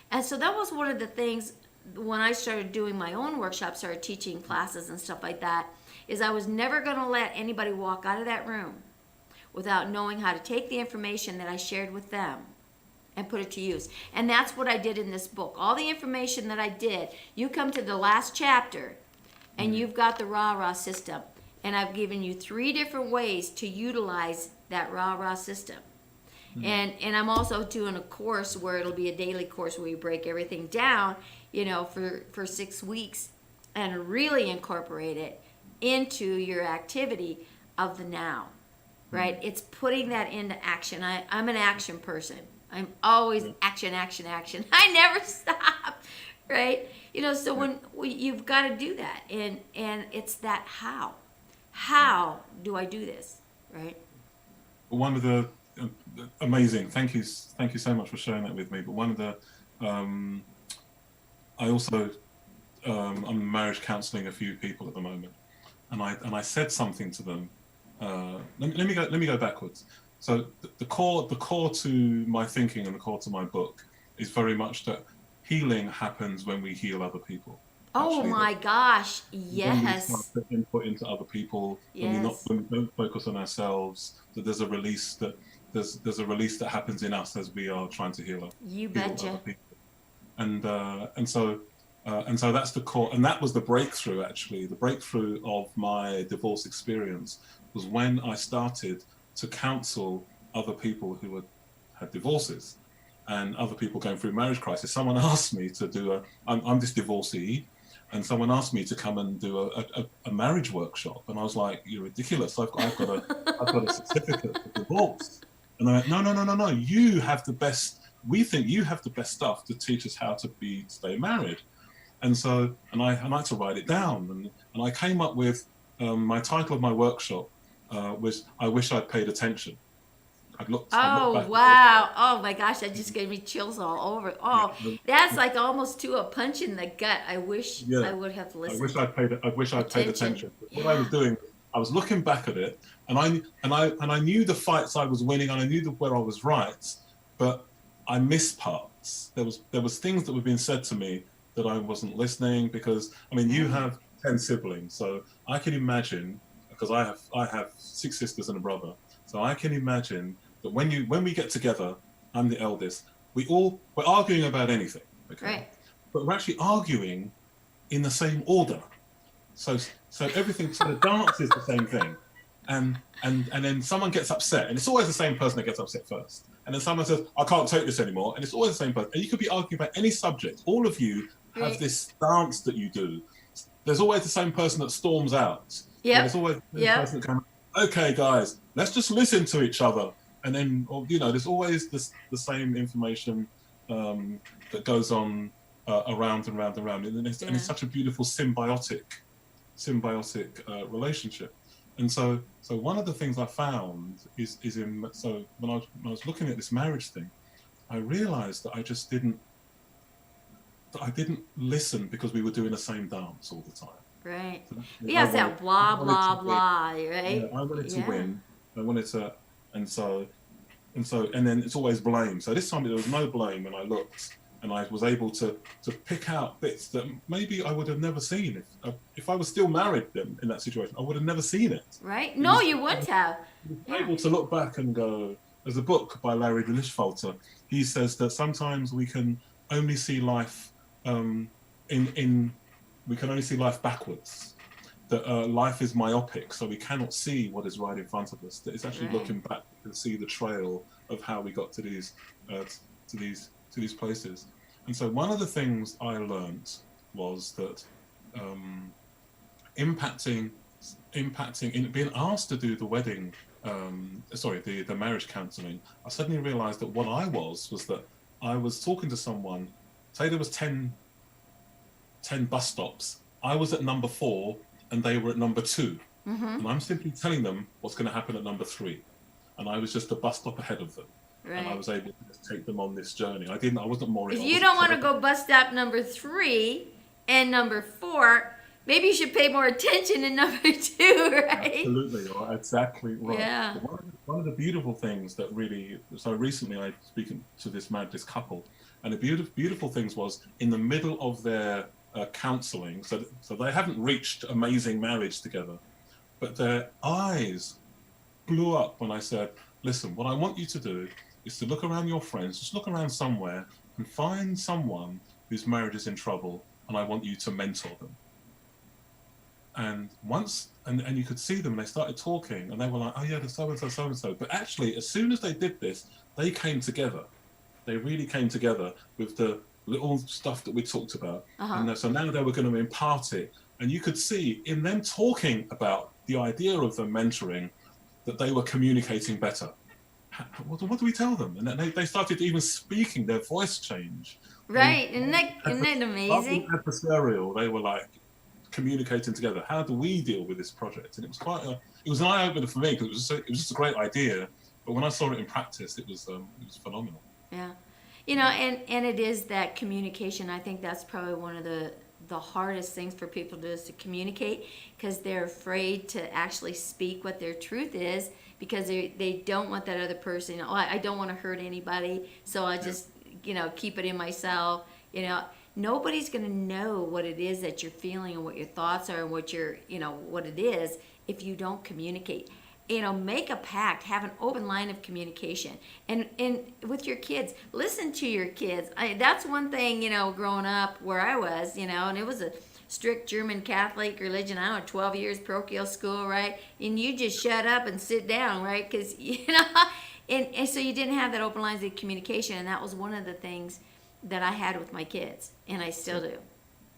And so that was one of the things when I started doing my own workshops, started teaching classes and stuff like that, is I was never going to let anybody walk out of that room without knowing how to take the information that I shared with them and put it to use. And that's what I did in this book. All the information that I did, you come to the last chapter and you've got the rah-rah system. And I've given you 3 different ways to utilize that rah-rah system. And I'm also doing a course where it'll be a daily course where you break everything down, for 6 weeks and really incorporate it into your activity of the now, right? It's putting that into action. I'm an action person. I'm always action. I never stop, right? So when you've got to do that, and it's that how do I do this, right? One of the amazing, thank you so much for sharing that with me. But one of the I also I'm marriage counselling a few people at the moment, and I said something to them. Let me go backwards. So the core to my thinking and the core to my book is very much that healing happens when we heal other people. Oh my gosh, yes. When we start to input into other people, when we don't focus on ourselves, that there's a release that happens in us as we are trying to heal other people. And so that's the core, and that was the breakthrough. Actually, the breakthrough of my divorce experience was when I started to counsel other people who had divorces and other people going through marriage crisis. Someone asked me to do I'm this divorcee, and someone asked me to come and do a marriage workshop, and I was like, "You're ridiculous! I've got a certificate for divorce." And I went, no, you have the best. We think you have the best stuff to teach us how to stay married. And so, and I had to write it down, and I came up with my title of my workshop was "I Wish I'd Paid Attention," I'd look Oh back. wow! Oh my gosh, that just gave me chills all over. Oh, Yeah, that's like almost to a punch in the gut. I wish yeah. I would have I listened. wish I'd paid attention. But what I was Yeah. doing, I was looking back at it, and I knew the fights I was winning, and I knew where I was right, but I missed parts. There was things that were being said to me that I wasn't listening, because I mean, you Right. have 10 siblings, so I can imagine, because I have 6 sisters and a brother, so I can imagine that when we get together, I'm the eldest. We're arguing about anything, okay, Right. but we're actually arguing in the same order. So everything. So the dance is the same thing, and then someone gets upset, and it's always the same person that gets upset first. And then someone says, "I can't take this anymore," and it's always the same person. And you could be arguing about any subject. All of you have Right. this dance that you do. There's always the same person that storms out. Yep. There's always the same Yep. person that comes, "Okay, guys, let's just listen to each other." And then, there's always the same information that goes on around and round and round, and it's such a beautiful symbiotic relationship. And so one of the things I found is when I was looking at this marriage thing, I realized that I didn't listen, because we were doing the same dance all the time. Right. So Yeah, it's I that blah wanted blah to win. blah, Yeah, right? I wanted to Yeah. win. I wanted to, and then it's always blame. So this time there was no blame, and I looked, and I was able to pick out bits that maybe I would have never seen if I was still married then in that situation. I would have never seen it. Right? No, you wouldn't have. Yeah. Able to look back and go. There's a book by Larry Lischfalter. He says that sometimes we can only see life we can only see life backwards. That life is myopic, so we cannot see what is right in front of us. That it's actually Right. looking back and see the trail of how we got to these places. And so one of the things I learned was that impacting in being asked to do the wedding, the marriage counselling, I suddenly realised that what I was that I was talking to someone. Say there was 10 bus stops. I was at number 4 and they were at number 2. Mm-hmm. And I'm simply telling them what's going to happen at number 3. And I was just a bus stop ahead of them. Right. And I was able to just take them on this journey. I wasn't more. If you don't want to go bus stop number 3 and number 4, maybe you should pay more attention in number 2, right? Absolutely, exactly right. Yeah. One of the beautiful things that really, so recently I was speaking to this couple, and the beautiful things was in the middle of their counselling, so they haven't reached amazing marriage together, but their eyes blew up when I said, listen, what I want you to do is to look around your friends, just look around somewhere and find someone whose marriage is in trouble, and I want you to mentor them. And you could see them, they started talking, and they were like, oh yeah, the so-and-so. But actually, as soon as they did this, they came together. They really came together with the little stuff that we talked about. Uh-huh. And so now they were going to impart it. And you could see in them talking about the idea of them mentoring that they were communicating better. What do we tell them? And then they started even speaking, their voice changed. Right, isn't that amazing? Adversarial, they were like communicating together. How do we deal with this project? And it was an eye-opener for me, because it was just a great idea. But when I saw it in practice, it was phenomenal. Yeah. And it is that communication. I think that's probably one of the hardest things for people to do, is to communicate, because they're afraid to actually speak what their truth is, because they don't want that other person, I don't want to hurt anybody, so I just, keep it in myself. Nobody's going to know what it is that you're feeling and what your thoughts are and what what it is if you don't communicate. Make a pact, have an open line of communication, and with your kids, listen to your kids. That's one thing, growing up where I was, and it was a strict German Catholic religion. 12 years parochial school, right? And you just shut up and sit down, right? Because, and so you didn't have that open lines of communication, and that was one of the things that I had with my kids, and I still do,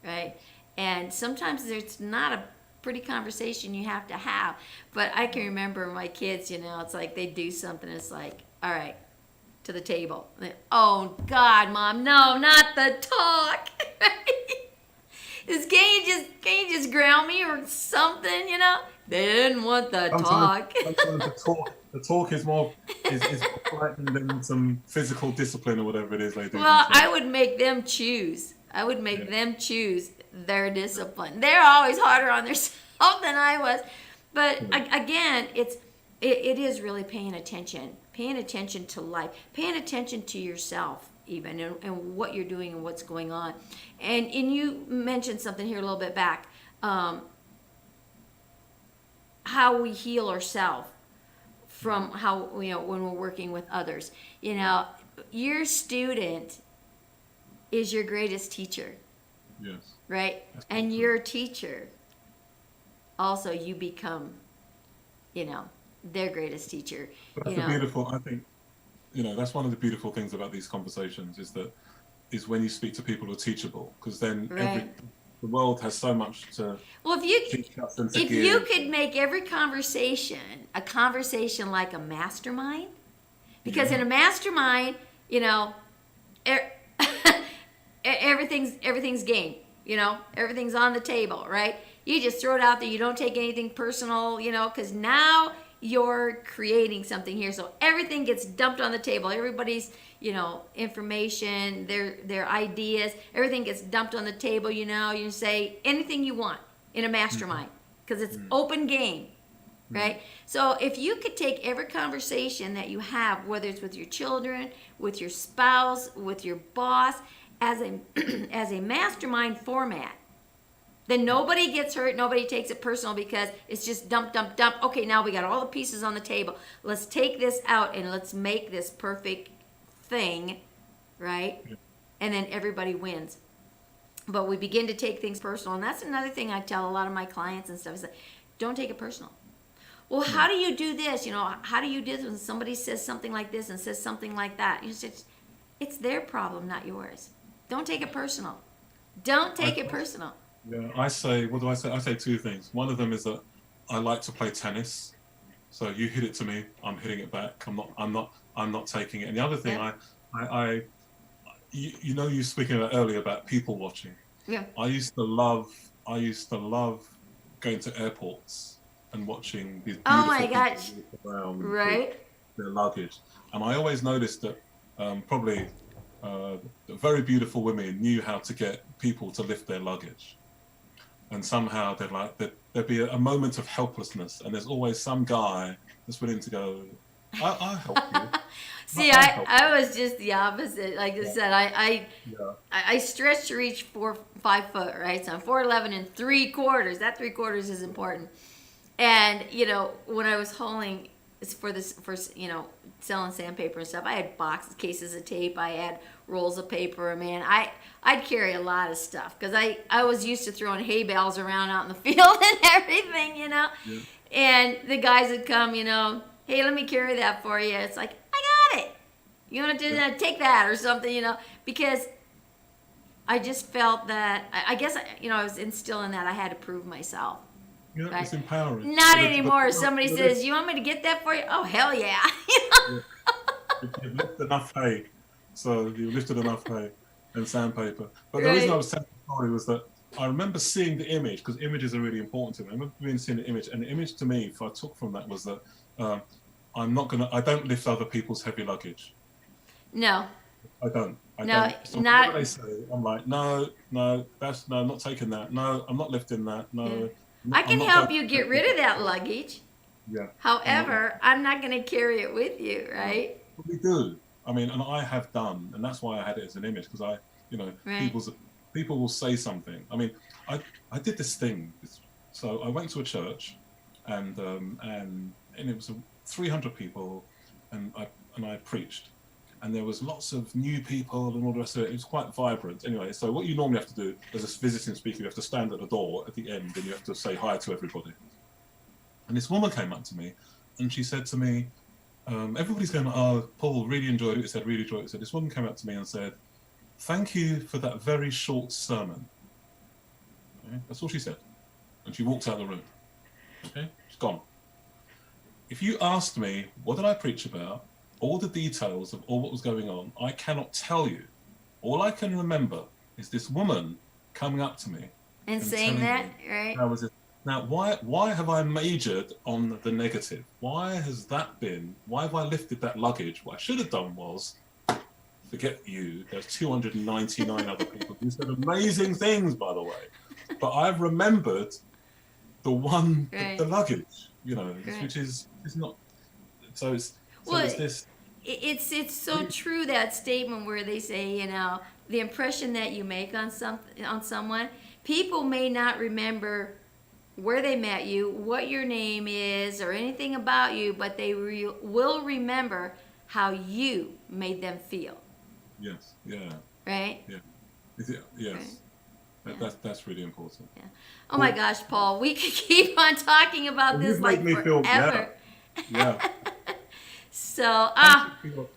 right? And sometimes it's not a pretty conversation you have to have, but I can remember my kids, it's like they do something, it's like, all right, to the table. And oh God, Mom, no, not the talk. Can you just ground me or something? They didn't want the talk. Sometimes the talk The talk is more is more frightening than some physical discipline or whatever it is they do. Well, themselves. I would make them choose. I would make Yeah. them choose their discipline. They're always harder on themselves than I was. But again, it is really paying attention to life, paying attention to yourself even, and what you're doing and what's going on. And you mentioned something here a little bit back, how we heal ourselves from how, when we're working with others. Your student is your greatest teacher, Yes. right? That's And true. your teacher, also you become, their greatest teacher. But that's the beautiful. I think, that's one of the beautiful things about these conversations is when you speak to people who are teachable, because then Right. the world has so much to Well, if you teach us and to if give. you could make every conversation a conversation like a mastermind, because in a mastermind, everything's game. Everything's on the table, right? You just throw it out there. You don't take anything personal, because now you're creating something here. So everything gets dumped on the table. Everybody's, information, their ideas, everything gets dumped on the table. You say anything you want in a mastermind because it's open game, right? So if you could take every conversation that you have, whether it's with your children, with your spouse, with your boss, as a as a mastermind format, then nobody gets hurt, nobody takes it personal because it's just dump, dump, dump. Okay, now we got all the pieces on the table. Let's take this out and let's make this perfect thing, right? Yeah. And then everybody wins. But we begin to take things personal, and that's another thing I tell a lot of my clients and stuff is that don't take it personal. Well, how do you do this? How do you do this when somebody says something like this and says something like that? It's their problem, not yours. Don't take it personal. Don't take it personal. Yeah, what do I say? I say two things. One of them is that I like to play tennis. So you hit it to me, I'm hitting it back. I'm not taking it. And the other thing, Yeah. you speaking about earlier about people watching. Yeah. I used to love going to airports and watching these beautiful Oh my gosh. people walk around Right? with their luggage. And I always noticed that probably the very beautiful women knew how to get people to lift their luggage. And somehow there'd be a moment of helplessness, and there's always some guy that's willing to go, I'll help you. See, I'll help I was just the opposite. Like I said, you. I stretch to reach 5 foot, right? So I'm 4'11" and 3/4. That 3/4 is important. And when I was hauling for selling sandpaper and stuff, I had boxes, cases of tape. I had rolls of paper. Man, I'd carry a lot of stuff because I was used to throwing hay bales around out in the field and everything, Yeah. And the guys would come, hey, let me carry that for you. It's like, I got it. You want to do that? Take that or something, because I just felt that, I guess, I was instilling that I had to prove myself. Yeah, Right. it's empowering. Not But anymore. but- Somebody but says, you want me to get that for you? Oh, hell yeah. if you've lifted enough hay, so you lifted enough hay and sandpaper. But the reason Right. I was telling the story was that I remember seeing the image, because images are really important to me. I remember seeing the image, and the image to me, if I took from that, was that I don't lift other people's heavy luggage. No. I don't. No, don't. So not- whatever they say, I'm like, no, I'm not taking that. No, I'm not lifting that. No. Yeah. I'm I can not help going- you get rid of that luggage. Yeah. However, I'm not going to carry it with you, right? But we do. I mean, and I have done, and that's why I had it as an image, because Right. people will say something. I mean, I did this thing. So I went to a church, and it was 300 people, and I preached, and there was lots of new people and all the rest of it. It was quite vibrant. Anyway, so what you normally have to do as a visiting speaker, you have to stand at the door at the end, and you have to say hi to everybody. And this woman came up to me, and she said to me, everybody's going, oh, Paul, really enjoyed it. He said, really enjoyed it. So this woman came up to me and said, thank you for that very short sermon. Okay? That's all she said. And she walked out of the room. Okay? She's gone. If you asked me, what did I preach about? All the details of all what was going on, I cannot tell you. All I can remember is this woman coming up to me And saying telling that, me right? how was it. Now, why have I majored on the negative? Why have I lifted that luggage? What I should have done was, forget you, there's 299 other people who said amazing things, by the way. But I've remembered the one, Right. the luggage, Right. which is not, so it's Well, this, it's so true, that statement where they say, the impression that you make on someone, people may not remember where they met you, what your name is, or anything about you, but they will remember how you made them feel. yes, yeah, Right? yeah, yes. That's really important. Yeah. Oh my gosh, Paul, we could keep on talking about Well, this you've like made me feel, forever. yeah. So,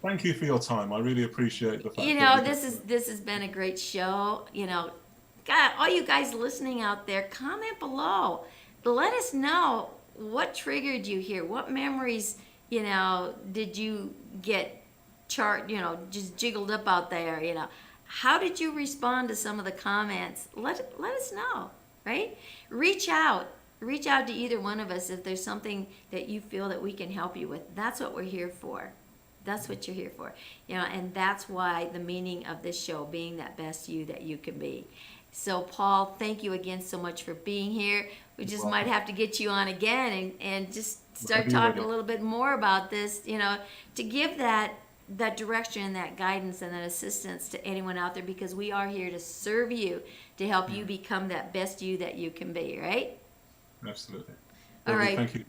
Thank you for your time. I really appreciate the fact you that know, we got this has been a great show. God, all you guys listening out there, comment below. Let us know what triggered you here. What memories, did you get just jiggled up out there? How did you respond to some of the comments? Let us know, right? Reach out to either one of us if there's something that you feel that we can help you with. That's what we're here for. That's what you're here for. And that's why the meaning of this show, being that best you that you can be. So Paul, thank you again so much for being here. We just might have to get you on again and just start talking a little bit more about this, to give that direction and that guidance and that assistance to anyone out there, because we are here to serve you, to help you become that best you that you can be, right? Absolutely. All right. Thank you.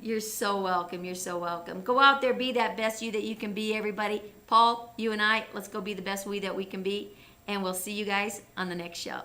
You're so welcome. You're so welcome. Go out there, be that best you that you can be, everybody. Paul, you and I, let's go be the best we that we can be. And we'll see you guys on the next show.